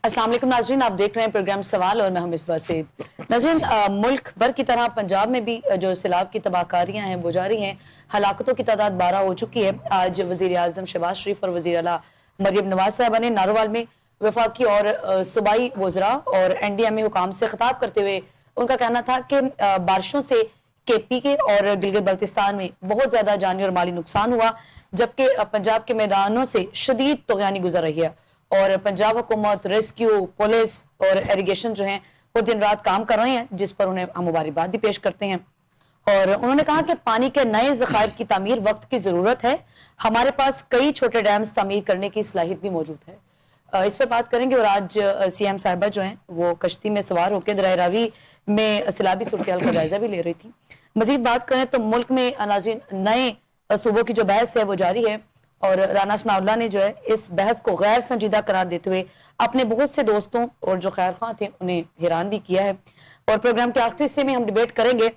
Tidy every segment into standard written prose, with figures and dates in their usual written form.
السلام علیکم ناظرین، آپ دیکھ رہے ہیں پروگرام سوال اور میں ہوں مصباح سعید۔ ناظرین، ملک بھر کی طرح پنجاب میں بھی جو سیلاب کی تباہ کاریاں ہیں وہ جاری ہیں۔ ہلاکتوں کی تعداد 12 ہو چکی ہے۔ آج وزیر اعظم شہباز شریف اور وزیر اعلیٰ مریم نواز صاحبہ نے ناروال میں وفاقی اور صوبائی وزراء اور این ڈی ایم اے حکام سے خطاب کرتے ہوئے ان کا کہنا تھا کہ بارشوں سے کے پی کے اور گلگت بلتستان میں بہت زیادہ جانی اور مالی نقصان ہوا، جبکہ پنجاب کے میدانوں سے شدید طغیانی گزر رہی ہے اور پنجاب حکومت، ریسکیو، پولیس اور ایریگیشن جو ہیں وہ دن رات کام کر رہے ہیں، جس پر انہیں ہم مبارکباد بھی پیش کرتے ہیں۔ اور انہوں نے کہا کہ پانی کے نئے ذخائر کی تعمیر وقت کی ضرورت ہے، ہمارے پاس کئی چھوٹے ڈیمز تعمیر کرنے کی صلاحیت بھی موجود ہے۔ اس پہ بات کریں گے اور آج سی ایم صاحبہ جو ہیں وہ کشتی میں سوار ہو کے درہ راوی میں سیلابی صورتحال کا جائزہ بھی لے رہی تھی۔ مزید بات کریں تو ملک میں ناظرین نئے صوبوں کی جو بحث ہے وہ جاری ہے اور رانا ثناء اللہ نے جو ہے اس بحث کو غیر سنجیدہ قرار دیتے ہوئے اپنے بہت سے دوستوں اور جو خیر خواہ تھے انہیں حیران بھی کیا ہے۔ اور پروگرام کے آخری حصے میں ہم ڈیبیٹ کریں گے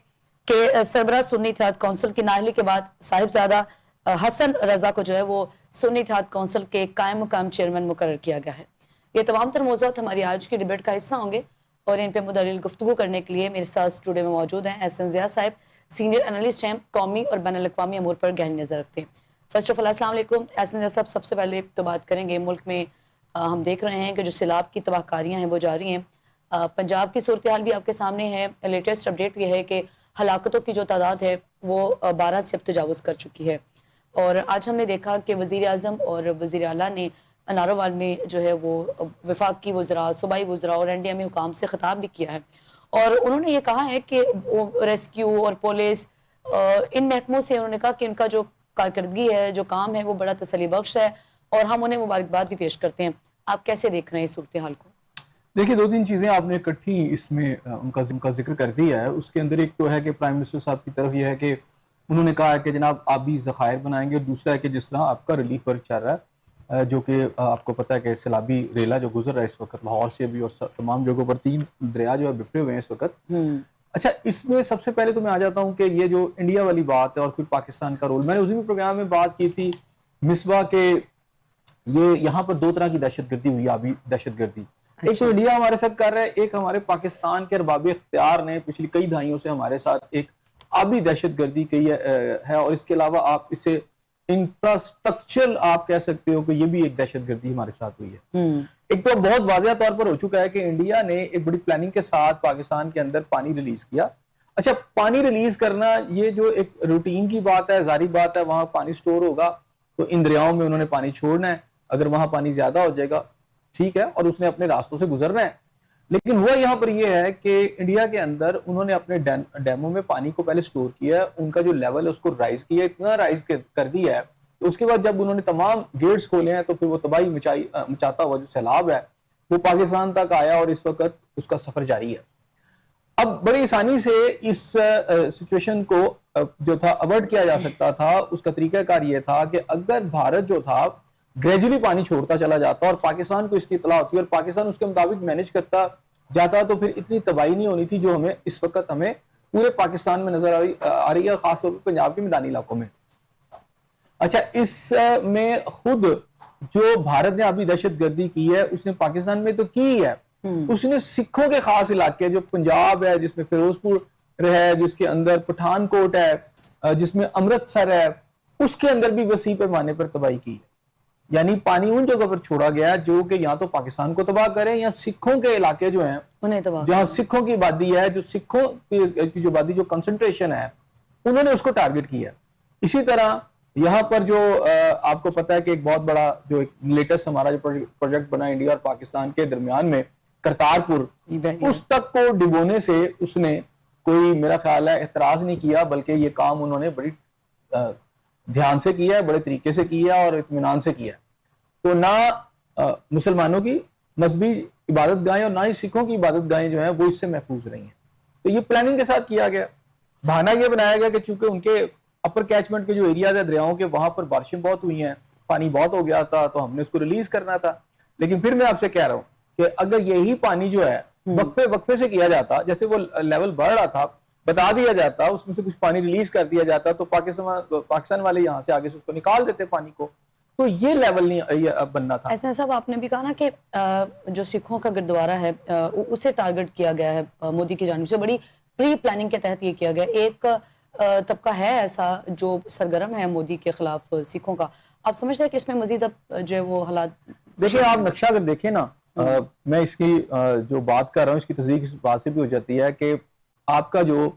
کہ سربراہ سنی اتحاد کونسل کی نااہلی کے بعد صاحبزادہ حسن رضا کو جو ہے وہ سنی اتحاد کونسل کے قائم مقام چیئرمین مقرر کیا گیا ہے۔ یہ تمام تر موضوعات ہماری آج کی ڈیبیٹ کا حصہ ہوں گے اور ان پہ مدلل گفتگو کرنے کے لیے میرے ساتھ اسٹوڈیو میں موجود ہیں احسن ضیاء صاحب، سینئر انالسٹ ہیں، قومی اور بین الاقوامی امور پر گہری نظر رکھتے ہیں۔ فرسٹ آف آل السلام علیکم احسن ضیاء صاحب، سب سے پہلے تو بات کریں گے ملک میں ہم دیکھ رہے ہیں کہ جو سیلاب کی تباہ کاریاں ہیں وہ جاری ہیں۔ پنجاب کی صورتحال بھی آپ کے سامنے ہے۔ لیٹسٹ اپڈیٹ یہ ہے کہ ہلاکتوں کی جو تعداد ہے وہ 12 سے اب تجاوز کر چکی ہے اور آج ہم نے دیکھا کہ وزیر اعظم اور وزیر اعلیٰ نے ناروال میں جو ہے وہ وفاقی وزراء، صوبائی وزراء اور این ڈی ایم اے حکام سے خطاب بھی کیا ہے اور انہوں نے یہ کہا ہے کہ وہ ریسکیو اور پولیس ان محکموں سے انہوں نے کہا کہ ان کا جو کارکردگی ہے، جو کام ہے وہ بڑا تسلی بخش ہے اور ہم انہیں مبارکباد بھی پیش کرتے ہیں۔ آپ کیسے دیکھ رہے ہیں اس صورتحال کو؟ دیکھیے، دو تین چیزیں آپ نے اکٹھی اس میں ان کا ذکر کر دیا ہے۔ اس کے اندر ایک تو ہے کہ پرائم منسٹر صاحب کی طرف یہ ہے کہ انہوں نے کہا ہے کہ جناب آبی ذخائر بنائیں گے، اور دوسرا ہے کہ جس طرح آپ کا ریلیف ورک چل رہا ہے جو کہ آپ کو پتہ ہے کہ سیلابی ریلا جو گزر رہا ہے اس وقت لاہور سے بھی اور تمام جگہوں پر 3 دریا جو ہے بکھرے ہوئے ہیں اس وقت۔ اچھا، اس میں سب سے پہلے تو میں آ جاتا ہوں کہ یہ جو انڈیا والی بات ہے اور پھر پاکستان کا رول، میں نے اسی پروگرام میں بات کی تھی مصباح کہ یہ یہاں پر 2 طرح کی دہشت گردی ہوئی، آبی دہشت گردی۔ ایک تو انڈیا ہمارے ساتھ کر رہا ہے، ایک ہمارے پاکستان کے ارباب اختیار نے پچھلی کئی دہائیوں سے ہمارے ساتھ ایک آبی دہشت گردی کی ہے، اور اس کے علاوہ آپ اسے انفراسٹرکچرل آپ کہہ سکتے ہو کہ یہ بھی ایک دہشت گردی ہمارے ساتھ ہوئی ہے۔ ایک تو بہت واضح طور پر ہو چکا ہے کہ انڈیا نے ایک بڑی پلاننگ کے ساتھ پاکستان کے اندر پانی ریلیز کیا۔ اچھا، پانی ریلیز کرنا یہ جو ایک روٹین کی بات ہے، ظاہری بات ہے، وہاں پانی سٹور ہوگا تو ان دریاؤں میں انہوں نے پانی چھوڑنا ہے، اگر وہاں پانی زیادہ ہو جائے گا ٹھیک ہے، اور اس نے اپنے راستوں سے گزرنا ہے۔ لیکن ہوا یہاں پر یہ ہے کہ انڈیا کے اندر انہوں نے اپنے ڈیموں میں پانی کو پہلے سٹور کیا ہے، ان کا جو لیول ہے اس کو رائز کیا، اتنا رائز کر دیا ہے تو اس کے بعد جب انہوں نے تمام گیٹس کھولے ہیں تو پھر وہ تباہی مچاتا ہوا جو سیلاب ہے وہ پاکستان تک آیا اور اس وقت اس کا سفر جاری ہے۔ اب بڑی آسانی سے اس سچویشن کو جو تھا اوائڈ کیا جا سکتا تھا۔ اس کا طریقہ کار یہ تھا کہ اگر بھارت جو تھا گریجولی پانی چھوڑتا چلا جاتا اور پاکستان کو اس کی اطلاع ہوتی اور پاکستان اس کے مطابق مینج کرتا جاتا تو پھر اتنی تباہی نہیں ہونی تھی جو ہمیں اس وقت ہمیں پورے پاکستان میں نظر آ رہی ہے، خاص طور پر پنجاب کے میدانی علاقوں میں۔ اچھا، اس میں خود جو بھارت نے ابھی دہشت گردی کی ہے اس نے پاکستان میں تو کی ہے، اس نے سکھوں کے خاص علاقے جو پنجاب ہے، جس میں فیروز پور ہے، جس کے اندر پٹھان کوٹ ہے، جس میں امرتسر ہے، اس کے اندر بھی وسیع پیمانے پر تباہی کی ہے۔ یعنی پانی ان جگہ پر چھوڑا گیا جو کہ یا تو پاکستان کو تباہ کریں یا سکھوں کے علاقے جو ہیں جہاں سکھوں کی آبادی ہے، جو سکھوں کی جو آبادی جو کنسنٹریشن ہے انہوں نے اس کو ٹارگٹ کیا۔ اسی طرح یہاں پر جو آپ کو پتا ہے کہ ایک بہت بڑا جو لیٹسٹ ہمارا جو پروجیکٹ بنا انڈیا اور پاکستان کے درمیان میں کرتارپور، اس تک کو ڈبونے سے اس نے کوئی میرا خیال ہے اعتراض نہیں کیا، بلکہ یہ کام انہوں نے بڑی دھیان سے کیا ہے، بڑے طریقے سے کیا اور اطمینان سے کیا۔ تو نہ مسلمانوں کی مذہبی عبادت گاہیں اور نہ ہی سکھوں کی عبادت گاہیں جو ہیں وہ اس سے محفوظ رہی ہیں۔ تو یہ پلاننگ کے ساتھ کیا گیا۔ بہانہ یہ بنایا گیا کہ چونکہ ان کے اپر کیچمنٹ کے جو ایریاز ہے دریاؤں کے، وہاں پر بارشیں بہت ہوئی ہیں، پانی بہت ہو گیا تھا تو ہم نے اس کو ریلیز کرنا تھا۔ لیکن پھر میں آپ سے کہہ رہا ہوں کہ اگر یہی پانی جو ہے وقفے سے کیا جاتا، جیسے وہ لیول بڑھ رہا تھا بتا دیا جاتا، اس میں سے کچھ پانی ریلیز کر دیا جاتا تو پاکستان والے یہاں سے آگے سے اس کو نکال دیتے پانی کو، تو یہ لیول نہیں بننا تھا. ایسا صاحب آپ نے بھی کہا نا کہ جو سکھوں کا گردوارہ ہے اسے ٹارگٹ کیا گیا ہے مودی کی جانب سے, بڑی پری پلاننگ کے تحت یہ کیا گیا. ایک طبقہ ہے ایسا جو سرگرم ہے مودی کے خلاف سکھوں کا. آپ سمجھتے ہیں کہ اس میں مزید اب جو ہے وہ حالات؟ دیکھیں آپ نقشہ اگر دیکھیں نا, میں اس کی جو بات کر رہا ہوں اس کی تصدیق اس بات سے بھی ہو جاتی ہے کہ آپ کا جو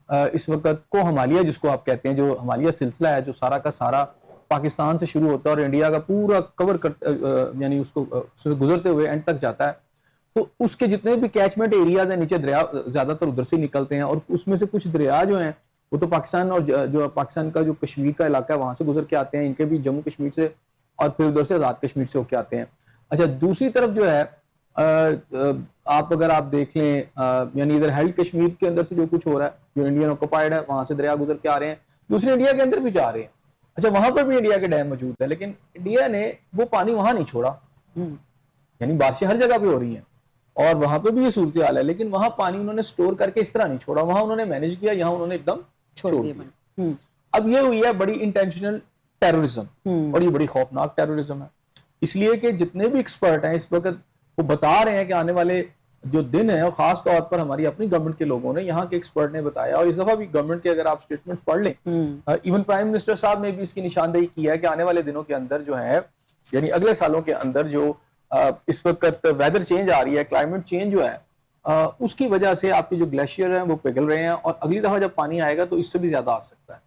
اس وقت کو ہمالیہ جس کو آپ کہتے ہیں, جو ہمالیہ سلسلہ ہے جو سارا کا سارا پاکستان سے شروع ہوتا ہے اور انڈیا کا پورا کور یعنی اس کو گزرتے ہوئے اینڈ تک جاتا ہے, تو اس کے جتنے بھی کیچمنٹ ایریاز ہیں نیچے دریا زیادہ تر ادھر سے نکلتے ہیں, اور اس میں سے کچھ دریا جو ہیں وہ تو پاکستان اور جو پاکستان کا جو کشمیر کا علاقہ ہے وہاں سے گزر کے آتے ہیں, ان کے بھی جموں کشمیر سے اور پھر ادھر سے آزاد کشمیر سے ہو کے آتے ہیں. اچھا دوسری طرف جو ہے آپ اگر آپ دیکھ لیں یعنی ادھر ہیلڈ کشمیر کے اندر سے جو کچھ ہو رہا ہے جو انڈین آکوپائڈ ہے وہاں سے دریا گزر کے آ رہے ہیں, دوسرے انڈیا کے اندر بھی جا رہے ہیں. اچھا وہاں پر بھی انڈیا کے ڈیم موجود ہے, لیکن انڈیا نے وہ پانی وہاں نہیں چھوڑا, یعنی بارشیں ہر جگہ پہ ہو رہی ہیں اور وہاں پہ بھی یہ صورتحال ہے, لیکن وہاں پانی انہوں نے سٹور کر کے اس طرح نہیں چھوڑا, وہاں انہوں نے مینج کیا, یہاں انہوں نے ایک دم چھوڑ دیا. اب یہ ہوئی ہے بڑی انٹینشنل ٹیررزم, اور یہ بڑی خوفناک ٹیررزم ہے, اس لیے کہ جتنے بھی ایکسپرٹ ہیں اس وقت وہ بتا رہے ہیں کہ آنے والے جو دن ہیں, اور خاص طور پر ہماری اپنی گورنمنٹ کے لوگوں نے, یہاں کے ایکسپرٹ نے بتایا, اور اس دفعہ بھی گورنمنٹ کے اگر آپ سٹیٹمنٹس پڑھ لیں, ایون پرائم منسٹر صاحب نے بھی اس کی نشاندہی کی ہے کہ آنے والے دنوں کے اندر جو ہے یعنی اگلے سالوں کے اندر جو اس وقت ویدر چینج آ رہی ہے, کلائمیٹ چینج جو ہے اس کی وجہ سے آپ کے جو گلیشیئر ہیں وہ پگھل رہے ہیں, اور اگلی دفعہ جب پانی آئے گا تو اس سے بھی زیادہ آ سکتا ہے,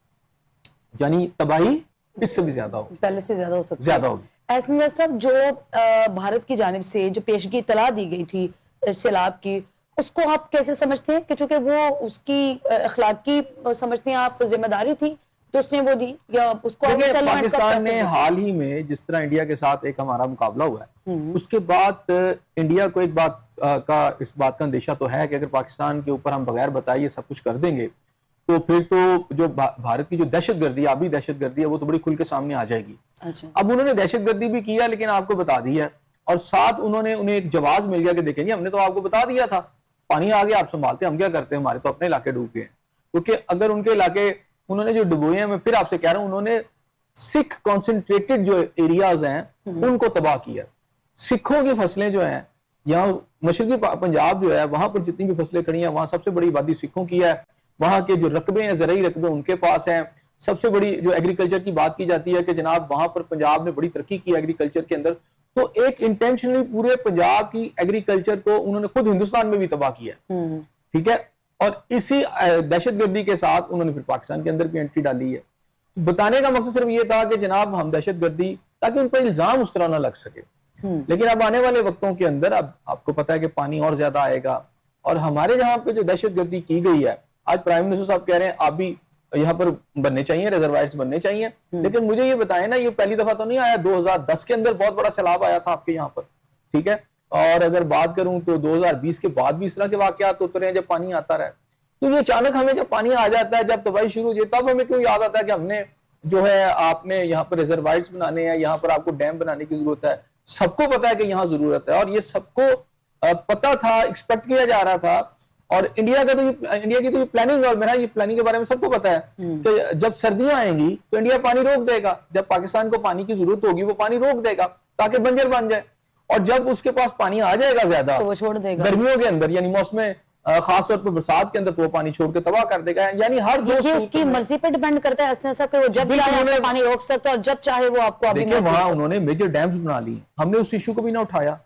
یعنی تباہی اس سے بھی زیادہ ہوگی, پہلے سے زیادہ ہو سکتا ہے, زیادہ ہوگی. ایسا صاحب جو بھارت کی جانب سے جو پیشگی اطلاع دی گئی تھی سیلاب کی, اس کو آپ کیسے سمجھتے ہیں کہ چونکہ وہ اس کی اخلاقی سمجھتے ہیں آپ ذمہ داری تھی تو اس نے وہ دی, یا اس کو پاکستان نے حال ہی میں جس طرح انڈیا کے ساتھ ایک ہمارا مقابلہ ہوا ہے, اس کے بعد انڈیا کو ایک بات کا اس بات کا اندیشہ تو ہے کہ اگر پاکستان کے اوپر ہم بغیر بتائے یہ سب کچھ کر دیں گے تو پھر تو جو بھارت کی جو دہشت گردی, آبی دہشت گردی ہے, وہ تو بڑی کھل کے سامنے آ جائے گی. اب انہوں نے دہشت گردی بھی کیا لیکن آپ کو بتا دیا ہے, اور ساتھ انہیں ایک جواز مل گیا کہ دیکھیں جی ہم نے تو آپ کو بتا دیا تھا, پانی آ گیا آپ سنبھالتے, ہم کیا کرتے ہیں, ہمارے تو اپنے علاقے ڈوب گئے ہیں. کیونکہ اگر ان کے علاقے انہوں نے جو ڈبوئے ہیں, میں پھر آپ سے کہہ رہا ہوں, انہوں نے سکھ کانسنٹریٹڈ جو ایریاز ہیں ان کو تباہ کیا. سکھوں کی فصلیں جو ہیں یہاں مشرقی پنجاب جو ہے وہاں پر جتنی بھی فصلیں کھڑی ہیں وہاں سب سے بڑی آبادی سکھوں کی ہے, وہاں کے جو رقبے ہیں زرعی رقبے ان کے پاس ہیں. سب سے بڑی جو ایگریکلچر کی بات کی جاتی ہے کہ جناب وہاں پر پنجاب نے بڑی ترقی کی ایگریکلچر کے اندر, تو ایک انٹینشنلی پورے پنجاب کی ایگریکلچر کو انہوں نے خود ہندوستان میں بھی تباہ کیا, ٹھیک ہے, اور اسی دہشت گردی کے ساتھ انہوں نے پھر پاکستان کے اندر بھی انٹری ڈالی ہے. بتانے کا مقصد صرف یہ تھا کہ جناب ہم دہشت گردی, تاکہ ان پر الزام اس طرح نہ لگ سکے. لیکن اب آنے والے وقتوں کے اندر اب آپ کو پتا ہے کہ پانی اور زیادہ آئے گا, اور ہمارے جہاں پہ جو دہشت گردی کی گئی ہے, آج پرائم منسٹر صاحب کہہ رہے ہیں آبی یہاں پر بننے چاہیے, ریزروائرز بننے چاہیے, لیکن مجھے یہ بتائیں نا یہ پہلی دفعہ تو نہیں آیا, 2010 کے اندر بہت بڑا سیلاب آیا تھا آپ کے یہاں پر, ٹھیک ہے, اور اگر بات کروں تو 2020 کے بعد بھی اس طرح کے واقعات ہوتے رہے جب پانی آتا رہا. تو یہ اچانک ہمیں جب پانی آ جاتا ہے, جب تباہی شروع ہو جائے, تب ہمیں کیوں یاد آتا ہے کہ ہم نے جو ہے آپ نے یہاں پر ریزروائرز بنانے ہیں, یہاں پر آپ کو ڈیم بنانے کی ضرورت ہے. سب کو پتا ہے کہ یہاں ضرورت ہے, اور یہ سب کو پتا تھا, ایکسپیکٹ کیا جا رہا تھا. اور انڈیا کی تو یہ پلاننگ, اور میرا یہ پلاننگ کے بارے میں سب کو پتا ہے کہ جب سردیاں آئیں گی تو انڈیا پانی روک دے گا, جب پاکستان کو پانی کی ضرورت ہوگی وہ پانی روک دے گا تاکہ بنجر بن جائے, اور جب اس کے پاس پانی آ جائے گا زیادہ تو وہ چھوڑ دے گا گرمیوں کے اندر, یعنی موسم خاص طور پر برسات کے اندر, تو وہ پانی چھوڑ کے تباہ کر دے گا. یعنی ہر یہ اس کی مرضی پہ ڈیپینڈ کرتا ہے حسن صاحب کہ وہ جب چاہے پانی روک سکتا ہے اور جب چاہے وہ آپ کو ابھی دیکھیں وہاں انہوں نے میجر ڈیمز بنا لی, ہم نے اس ایشو کو بھی نہ اٹھایا.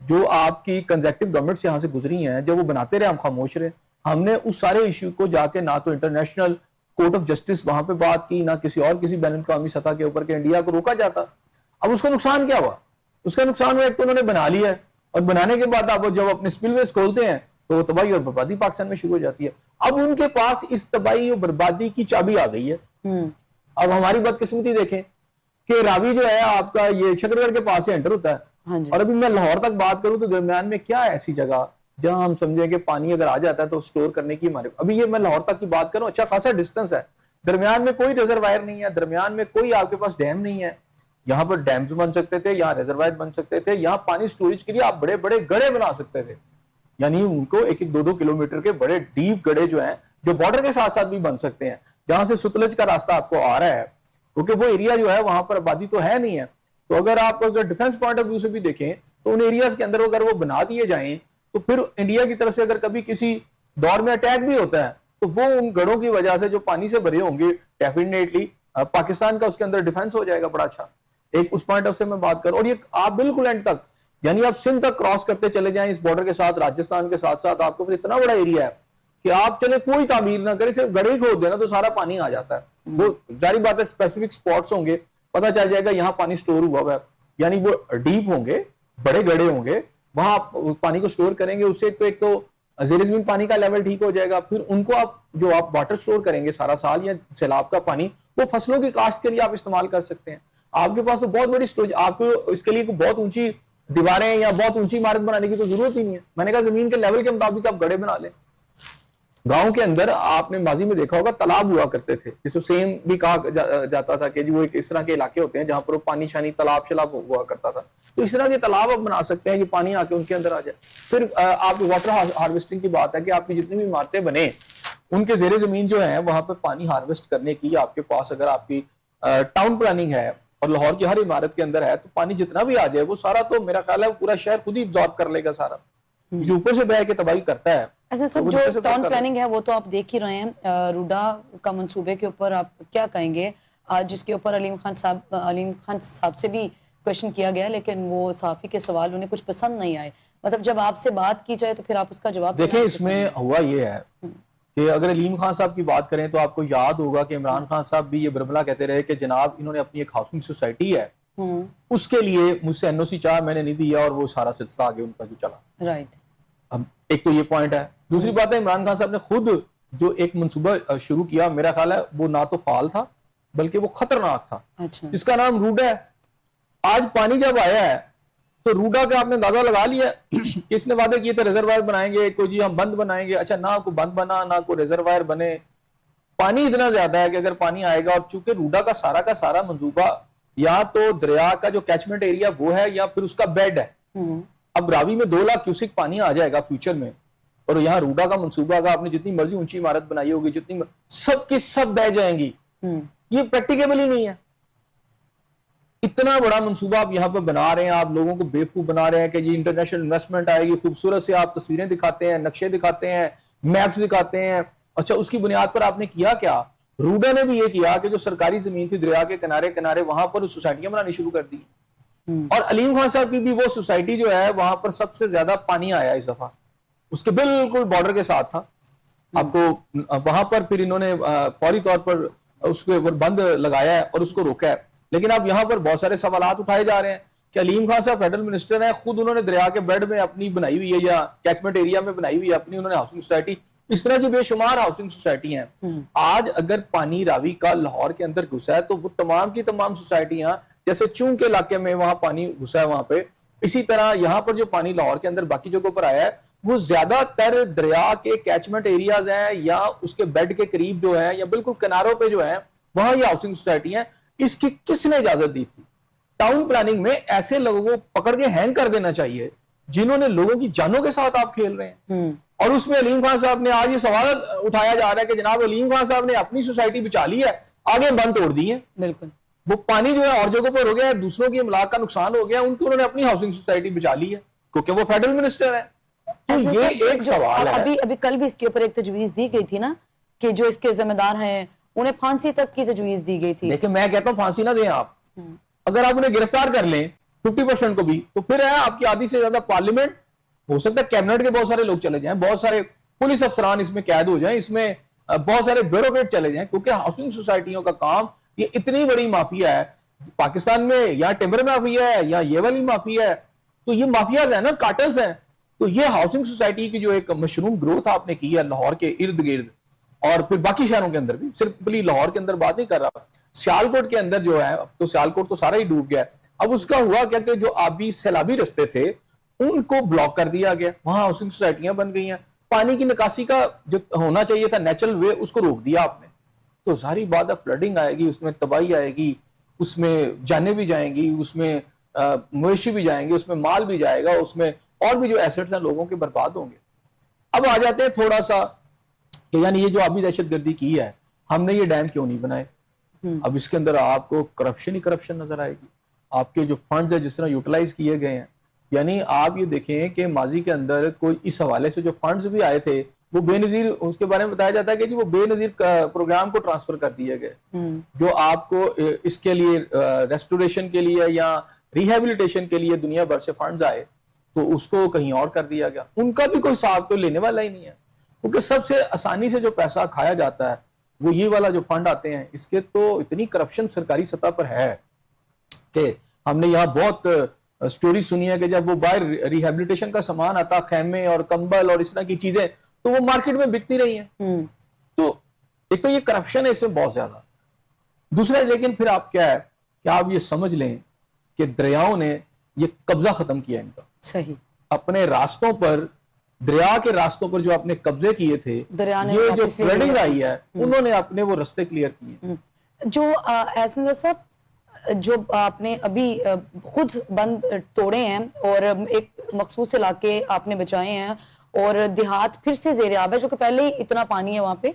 جو آپ کی کنزیکٹو گورنمنٹس یہاں سے گزری ہیں, جب وہ بناتے رہے ہم خاموش رہے. ہم نے اس سارے ایشو کو جا کے نہ تو انٹرنیشنل کورٹ آف جسٹس وہاں پہ بات کی, نہ کسی بین الاقوامی سطح کے اوپر کہ انڈیا کو روکا جاتا. اب اس کا نقصان کیا ہوا؟ اس کا نقصان ہوا ایک تو انہوں نے بنا لیا ہے, اور بنانے کے بعد آپ جب اپنے سپل ویز کھولتے ہیں تو تباہی اور بربادی پاکستان میں شروع ہو جاتی ہے. اب ان کے پاس اس تباہی اور بربادی کی چابی آ گئی ہے. اب ہماری بدقسمتی دیکھیں کہ راوی جو ہے آپ کا یہ شکرگڑھ کے پاس سے انٹر ہوتا ہے, اور ابھی میں لاہور تک بات کروں تو درمیان میں کیا ہے ایسی جگہ جہاں ہم سمجھیں کہ پانی اگر آ جاتا ہے تو سٹور کرنے کی ہمارے, ابھی یہ میں لاہور تک کی بات کروں, اچھا خاصا ڈسٹنس ہے, درمیان میں کوئی ریزروائر نہیں ہے, درمیان میں کوئی آپ کے پاس ڈیم نہیں ہے. یہاں پر ڈیمز بن سکتے تھے, یہاں ریزروائر بن سکتے تھے, یہاں پانی سٹوریج کے لیے آپ بڑے بڑے گڑھے بنا سکتے تھے, یعنی ان کو 1-2 کلومیٹر کے بڑے ڈیپ گڑھے جو ہیں جو بارڈر کے ساتھ ساتھ بھی بن سکتے ہیں, جہاں سے ستلج کا راستہ آپ کو آ رہا ہے, کیونکہ وہ ایریا جو ہے وہاں پر آبادی تو ہے نہیں ہے. تو اگر آپ اگر ڈیفنس پوائنٹ آف ویو سے بھی دیکھیں تو ان ایریاز کے اندر اگر وہ بنا دیے جائیں تو پھر انڈیا کی طرف سے اگر کبھی کسی دور میں اٹیک بھی ہوتا ہے تو وہ ان گڑھوں کی وجہ سے جو پانی سے بھرے ہوں گے ڈیفینیٹلی پاکستان کا اس کے اندر ڈیفنس ہو جائے گا بڑا اچھا. ایک اس پوائنٹ آف سے میں بات کروں, اور یہ آپ بالکل اینڈ تک یعنی آپ سندھ تک کراس کرتے چلے جائیں اس بارڈر کے ساتھ, راجستھان کے ساتھ ساتھ آپ کو اتنا بڑا ایریا ہے کہ آپ چلے کوئی تعمیر نہ کریں, صرف گڑھے کھود دینا تو سارا پانی آ جاتا ہے. وہ ظاہری بات ہے اسپیسیفک سپاٹس ہوں گے, پتہ چل جائے گا یہاں پانی سٹور ہوا ہوا ہے, یعنی وہ ڈیپ ہوں گے, بڑے گڑھے ہوں گے, وہاں آپ پانی کو سٹور کریں گے. اس سے ایک تو زیر زمین پانی کا لیول ٹھیک ہو جائے گا, پھر ان کو آپ جو آپ واٹر سٹور کریں گے سارا سال یا سیلاب کا پانی, وہ فصلوں کی کاشت کے لیے آپ استعمال کر سکتے ہیں. آپ کے پاس تو بہت بڑی سٹوریج, آپ کو اس کے لیے بہت اونچی دیواریں یا بہت اونچی عمارت بنانے کی تو ضرورت ہی نہیں ہے. میں نے کہا زمین کے لیول کے مطابق آپ گڑھے بنا لیں. گاؤں کے اندر آپ نے ماضی میں دیکھا ہوگا تالاب ہوا کرتے تھے, جس کو سیم بھی کہا جاتا تھا کہ وہ ایک اس طرح کے علاقے ہوتے ہیں جہاں پر وہ پانی شانی تالاب شلاب ہوا کرتا تھا. تو اس طرح کے تالاب آپ بنا سکتے ہیں کہ پانی آ کے ان کے اندر آ جائے. پھر آپ واٹر ہارویسٹنگ کی بات ہے کہ آپ کی جتنی بھی عمارتیں بنے ان کے زیر زمین جو ہیں وہاں پہ پانی ہارویسٹ کرنے کی آپ کے پاس اگر آپ کی ٹاؤن پلاننگ ہے اور لاہور کی ہر عمارت کے اندر ہے تو پانی جتنا بھی آ جائے وہ سارا تو میرا خیال ہے پورا شہر خود ہی ابزارب کر لے گا سارا, جو اوپر سے بہ کے تباہی کرتا ہے. ایسا سب جو ٹاؤن پلاننگ ہے وہ تو آپ دیکھ ہی رہے ہیں, روڈا کا منصوبے کے اوپر آپ کیا کہیں گے آج, جس کے اوپر علیم خان صاحب سے بھی کوشچن کیا گیا لیکن وہ صحافی کے سوال انہیں کچھ پسند نہیں آئے. مطلب جب آپ سے بات کی جائے تو پھر آپ اس کا جواب دیکھیں. اس میں ہوا یہ ہے کہ اگر علیم خان صاحب کی بات کریں تو آپ کو یاد ہوگا کہ عمران خان صاحب بھی یہ بربلا کہتے رہے کہ جناب انہوں نے اپنی ایک ہاؤسنگ سوسائٹی ہے اس کے لیے مجھ سے این او سی چاہا, میں نے نہیں دیا, اور وہ سارا سلسلہ آگے ان کا جو چلا. رائٹ, اب ایک تو یہ پوائنٹ ہے. دوسری بات ہے عمران خان صاحب نے خود جو ایک منصوبہ شروع کیا, میرا خیال ہے وہ نہ تو فعال تھا بلکہ وہ خطرناک تھا, جس کا نام روڈا ہے. آج پانی جب آیا ہے تو روڈا کا آپ نے اندازہ لگا لیا کہ اس نے وعدے کیے تھے ریزروائر بنائیں گے, کوئی جی ہم بند بنائیں گے, اچھا نہ کوئی بند بنا نہ کوئی ریزروائر بنے. پانی اتنا زیادہ ہے کہ اگر پانی آئے گا, اور چونکہ روڈا کا سارا منصوبہ یا تو دریا کا جو کیچمنٹ ایریا وہ ہے یا پھر اس کا بیڈ ہے. اب راوی میں 2 لاکھ کیوسک پانی آ جائے گا فیوچر میں, اور یہاں روڈا کا منصوبہ کا آپ نے جتنی مرضی اونچی عمارت بنائی ہوگی جتنی سب کی سب بہ جائیں گی. یہ پریکٹیکیبل ہی نہیں ہے. اتنا بڑا منصوبہ آپ یہاں پہ بنا رہے ہیں, آپ لوگوں کو بیوقوف بنا رہے ہیں کہ یہ انٹرنیشنل انویسٹمنٹ آئے گی, خوبصورت سے آپ تصویریں دکھاتے ہیں, نقشے دکھاتے ہیں, میپس دکھاتے ہیں. اچھا اس کی بنیاد پر آپ نے کیا کیا؟ روڈا نے بھی یہ کیا کہ جو سرکاری زمین تھی دریا کے کنارے وہاں پر سوسائٹیاں بنانی شروع کر دی. اور علیم خان صاحب کی بھی وہ سوسائٹی جو ہے وہاں پر سب سے زیادہ پانی آیا اس دفعہ, اس کے بالکل بارڈر کے ساتھ تھا. آپ کو وہاں پر پھر انہوں نے فوری طور پر اس کے اوپر بند لگایا ہے اور اس کو روکا ہے. لیکن اب یہاں پر بہت سارے سوالات اٹھائے جا رہے ہیں کہ علیم خان صاحب فیڈرل منسٹر ہیں, خود انہوں نے دریا کے بیڈ میں اپنی بنائی ہوئی ہے یا کیچمنٹ ایریا میں بنائی ہوئی ہے اپنی انہوں نے ہاؤسنگ سوسائٹی. اس طرح کی بے شمار ہاؤسنگ سوسائٹی ہیں. آج اگر پانی راوی کا لاہور کے اندر گھسا ہے تو وہ تمام کی تمام سوسائٹیاں, جیسے چون کے علاقے میں وہاں پانی گھسا ہے وہاں پہ, اسی طرح یہاں پر جو پانی لاہور کے اندر باقی جگہوں پر آیا ہے وہ زیادہ تر دریا کے کیچمنٹ ایریاز ہیں یا اس کے بیڈ کے قریب جو ہے یا بالکل کناروں پہ جو ہے وہاں یہ ہاؤسنگ سوسائٹی ہیں. اس کی کس نے اجازت دی تھی؟ ٹاؤن پلاننگ میں ایسے لوگوں کو پکڑ کے ہینگ کر دینا چاہیے جنہوں نے لوگوں کی جانوں کے ساتھ آپ کھیل رہے ہیں. اور اس میں علیم خان صاحب نے آج یہ سوال اٹھایا جا رہا ہے کہ جناب علیم خان صاحب نے اپنی سوسائٹی بچا لی ہے, آگے بند توڑ دی ہے. بالکل وہ پانی جو ہے اور جگہوں پر ہو گیا ہے, دوسروں کی املاک کا نقصان ہو گیا, ان کو انہوں نے اپنی ہاؤسنگ سوسائٹی بچا لی ہے کیونکہ وہ فیڈرل منسٹر ہے. تو یہ ایک سوال ہے. ابھی کل بھی اس کے اوپر ایک تجویز دی گئی تھی نا کہ جو اس کے ذمہ دار ہیں انہیں پھانسی تک کی تجویز دی گئی تھی. لیکن میں کہتا ہوں پھانسی نہ دیں آپ, اگر آپ انہیں گرفتار کر لیں 50% کو بھی تو پھر ہے آپ کی آدھی سے زیادہ پارلیمنٹ, ہو سکتا ہے کیبنٹ کے بہت سارے لوگ چلے جائیں, بہت سارے پولیس افسران اس میں قید ہو جائیں, اس میں بہت سارے بیوروکریٹ چلے جائیں, کیونکہ ہاؤسنگ سوسائٹیوں کا کام یہ اتنی بڑی مافیا ہے پاکستان میں, یا ٹمبر مافیا ہے یا یہ والی مافیا ہے. تو یہ مافیاز ہیں نا, کارٹلز ہیں. تو یہ ہاؤسنگ سوسائٹی کی جو ایک مشروم گروتھ آپ نے کی ہے لاہور کے ارد گرد اور پھر باقی شہروں کے اندر بھی, صرف لاہور کے اندر بات نہیں کر رہا, سیالکوٹ کے اندر جو ہے, اب تو سیالکوٹ تو سارا ہی ڈوب گیا ہے. اب اس کا ہوا کیا کہ جو آبی سیلابی رستے تھے ان کو بلاک کر دیا گیا, وہاں ہاؤسنگ سوسائٹیاں بن گئی ہیں. پانی کی نکاسی کا جو ہونا چاہیے تھا نیچرل وے, اس کو روک دیا آپ نے. تو ظاہری بات ہے فلڈنگ آئے گی, اس میں تباہی آئے گی, اس میں جانیں بھی جائیں گی, اس میں مویشی بھی جائیں گے, اس میں مال بھی جائے گا, اس میں اور بھی جو ایسٹس ہیں لوگوں کے برباد ہوں گے. اب آ جاتے ہیں تھوڑا سا کہ یعنی یہ جو آبی دہشت گردی کی ہے, ہم نے یہ ڈیم کیوں نہیں بنائے. اب اس کے اندر آپ کو کرپشن ہی کرپشن نظر آئے گی. آپ کے جو فنڈز ہیں جس طرح یوٹیلائز کیے گئے ہیں، یعنی آپ یہ دیکھیں کہ ماضی کے اندر کوئی اس حوالے سے جو فنڈز بھی آئے تھے وہ بے نظیر، اس کے بارے میں بتایا جاتا ہے کہ جی وہ بے نظیر پروگرام کو ٹرانسفر کر دیے گئے، جو آپ کو اس کے لیے ریسٹوریشن کے لیے یا ریہیبلیٹیشن کے لیے دنیا بھر سے فنڈز آئے تو اس کو کہیں اور کر دیا گیا، ان کا بھی کوئی حساب تو لینے والا ہی نہیں ہے، کیونکہ سب سے آسانی سے جو پیسہ کھایا جاتا ہے وہ یہ والا جو فنڈ آتے ہیں، اس کے تو اتنی کرپشن سرکاری سطح پر ہے کہ ہم نے یہاں بہت سٹوری سنی ہے کہ جب وہ باہر ریہیبلیٹیشن کا سامان آتا، خیمے اور کمبل اور اس طرح کی چیزیں، تو وہ مارکیٹ میں بکتی رہی ہیں۔ تو ایک تو یہ کرپشن ہے اس میں بہت زیادہ، دوسرا لیکن پھر آپ کیا ہے کہ آپ یہ سمجھ لیں کہ دریاؤں نے یہ قبضہ ختم کیا ان کا، صحیح، اپنے راستوں پر، دریا کے راستوں پر جو اپنے قبضے کیے تھے، یہ جو فلڈنگ آئی ہے انہوں نے اپنے وہ رستے کلیئر کیے۔ جو احسن صاحب، جو آپ نے ابھی خود بند توڑے ہیں اور ایک مخصوص علاقے آپ نے بچائے ہیں اور دیہات پھر سے زیر آب ہے، جو کہ پہلے ہی اتنا پانی ہے وہاں پہ،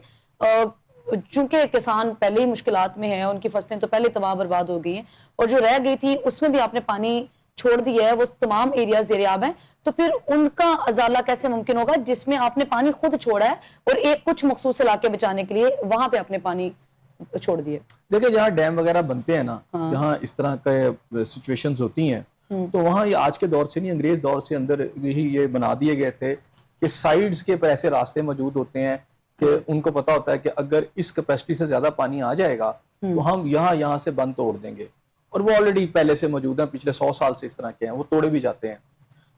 چونکہ کسان پہلے ہی مشکلات میں ہیں، ان کی فصلیں تو پہلے تباہ برباد ہو گئی ہیں، اور جو رہ گئی تھی اس میں بھی آپ نے پانی چھوڑ دیا ہے، وہ تمام ایریاز زیر آب ہیں، تو پھر ان کا ازالہ کیسے ممکن ہوگا جس میں آپ نے پانی خود چھوڑا ہے اور ایک کچھ مخصوص علاقے بچانے کے لیے وہاں پہ آپ نے پانی چھوڑ دیے؟ دیکھیں جہاں ڈیم وغیرہ بنتے ہیں نا، جہاں اس طرح کے سچویشنز ہوتی ہیں، تو وہاں یہ آج کے دور سے نہیں، انگریز دور سے اندر یہی یہ بنا دیے گئے تھے کہ سائیڈز کے پر ایسے راستے موجود ہوتے ہیں کہ ان کو پتا ہوتا ہے کہ اگر اس کیپیسٹی سے زیادہ پانی آ جائے گا تو ہم یہاں سے بند توڑ دیں گے، اور وہ آلریڈی پہلے سے موجود ہیں، پچھلے 100 سال سے اس طرح کے ہیں، وہ توڑے بھی جاتے ہیں۔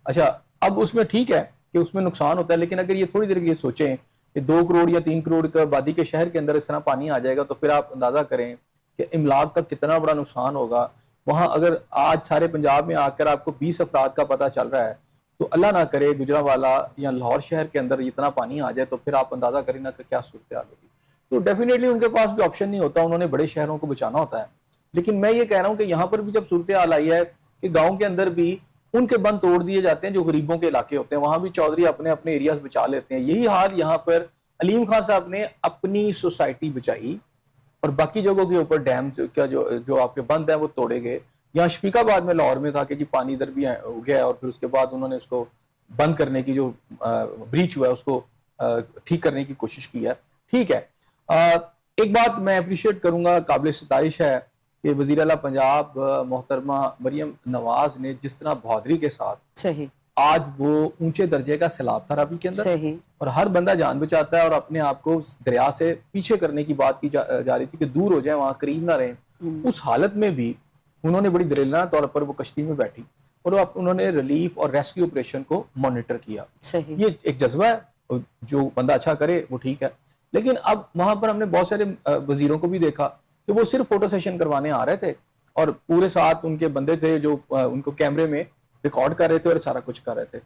اچھا، اب اس میں ٹھیک ہے کہ اس میں نقصان ہوتا ہے، لیکن اگر یہ تھوڑی دیر یہ سوچیں کہ 2 کروڑ یا 3 کروڑ کا آبادی کے شہر کے اندر اس طرح پانی آ جائے گا تو پھر آپ اندازہ کریں کہ املاک کا کتنا بڑا نقصان ہوگا۔ وہاں اگر آج سارے پنجاب میں آ کر آپ کو 20 افراد کا پتہ چل رہا ہے تو اللہ نہ کرے گجرانوالہ یا لاہور شہر کے اندر اتنا پانی آ جائے تو پھر آپ اندازہ کریں نا کہ کیا صورتحال ہوگی۔ تو ڈیفینیٹلی ان کے پاس بھی آپشن نہیں ہوتا، انہوں نے بڑے شہروں کو بچانا ہوتا ہے، لیکن میں یہ کہہ رہا ہوں کہ یہاں پر بھی جب صورتحال آئی ہے کہ گاؤں کے اندر بھی ان کے بند توڑ دیے جاتے ہیں جو غریبوں کے علاقے ہوتے ہیں، وہاں بھی چودھری اپنے اپنے ایریاز بچا لیتے ہیں۔ یہی حال یہاں پر علیم خان صاحب نے اپنی سوسائٹی بچائی اور باقی جگہوں کے اوپر ڈیم جو آپ کے بند ہیں وہ توڑے گئے۔ یہاں شفیق آباد میں، لاہور میں تھا کہ جی پانی ادھر بھی ہو گیا ہے، اور پھر اس کے بعد انہوں نے اس کو بند کرنے کی جو بریچ ہوا ہے اس کو ٹھیک کرنے کی کوشش کی ہے۔ ٹھیک ہے، ایک بات میں اپریشیٹ کروں گا، قابل ستائش ہے کہ وزیر اعلیٰ پنجاب محترمہ مریم نواز نے جس طرح بہادری کے ساتھ صحیح آج وہ اونچے درجے کا سیلاب تھا رابی کے اندر، صحیح، اور ہر بندہ جان بچاتا ہے اور اپنے آپ کو دریا سے پیچھے کرنے کی بات کی جا رہی تھی کہ دور ہو جائیں، وہاں قریب نہ رہیں، اس حالت میں بھی انہوں نے بڑی دریلانہ طور پر وہ کشتی میں بیٹھی اور انہوں نے ریلیف اور ریسکیو آپریشن کو مانیٹر کیا۔ صحیح، یہ ایک جذبہ ہے، جو بندہ اچھا کرے وہ ٹھیک ہے، لیکن اب وہاں پر ہم نے بہت سارے وزیروں کو بھی دیکھا کہ وہ صرف فوٹو سیشن کروانے آ رہے تھے اور پورے ساتھ ان کے بندے تھے جو ان کو کیمرے میں ریکارڈ کر رہے تھے اور سارا کچھ کر رہے تھے۔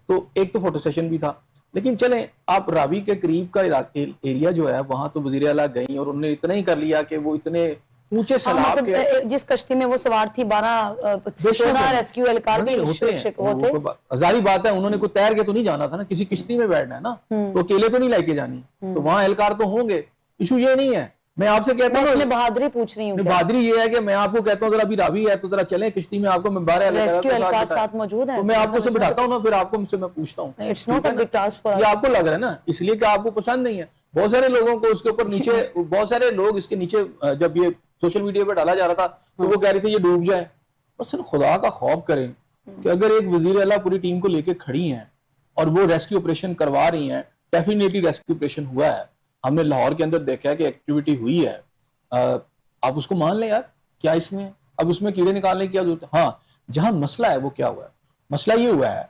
تو ایک تو فوٹو سیشن بھی تھا، لیکن چلیں آپ راوی کے قریب کا ایریا جو ہے وہاں تو وزیر اعلیٰ گئیں اور انہوں نے اتنا ہی کر لیا کہ وہ اتنے اونچے سیلاب کے، جس کشتی میں وہ سوار تھی 12 ریسکیو اہلکار بھی ہوتے ہیں، ظاہری بات ہے انہوں نے کوئی تیر کے تو نہیں جانا تھا نا، کسی کشتی میں بیٹھنا ہے نا، تو اکیلے تو نہیں لے کے جانی، تو وہاں اہلکار تو ہوں گے، ایشو یہ نہیں ہے۔ میں آپ سے کہتا ہوں، بہادری پوچھ رہی ہوں، بہادری یہ ہے کہ میں آپ کو کہتا ہوں ذرا ابھی راوی ہے تو ذرا چلیں کشتی میں، آپ کو میں 12 اہلکار ساتھ موجود ہیں، تو میں آپ کو سے بٹھاتا ہوں نا، پھر آپ کو مجھ سے میں پوچھتا ہوں، یہ آپ کو لگ رہا ہے نا اس لیے کہ آپ کو پسند نہیں ہے۔ بہت سارے لوگوں کو اس کے اوپر نیچے، بہت سارے لوگ اس کے نیچے جب یہ سوشل میڈیا پہ ڈالا جا رہا تھا تو وہ کہہ رہے تھے یہ ڈوب جائے۔ بس خدا کا خوف کریں کہ اگر ایک وزیر اعلیٰ پوری ٹیم کو لے کے کھڑی ہیں اور وہ ریسکیو آپریشن کروا رہی ہیں، ڈیفینیٹلی ریسکیو آپریشن ہوا ہے، ہم نے لاہور کے اندر دیکھا ہے کہ ایکٹیویٹی ہوئی ہے، آپ اس کو مان لیں یار، کیا اس میں اب اس میں کیڑے نکالنے کی کیا ضرورت ہے؟ ہاں، جہاں مسئلہ ہے وہ کیا ہوا ہے، مسئلہ یہ ہوا ہے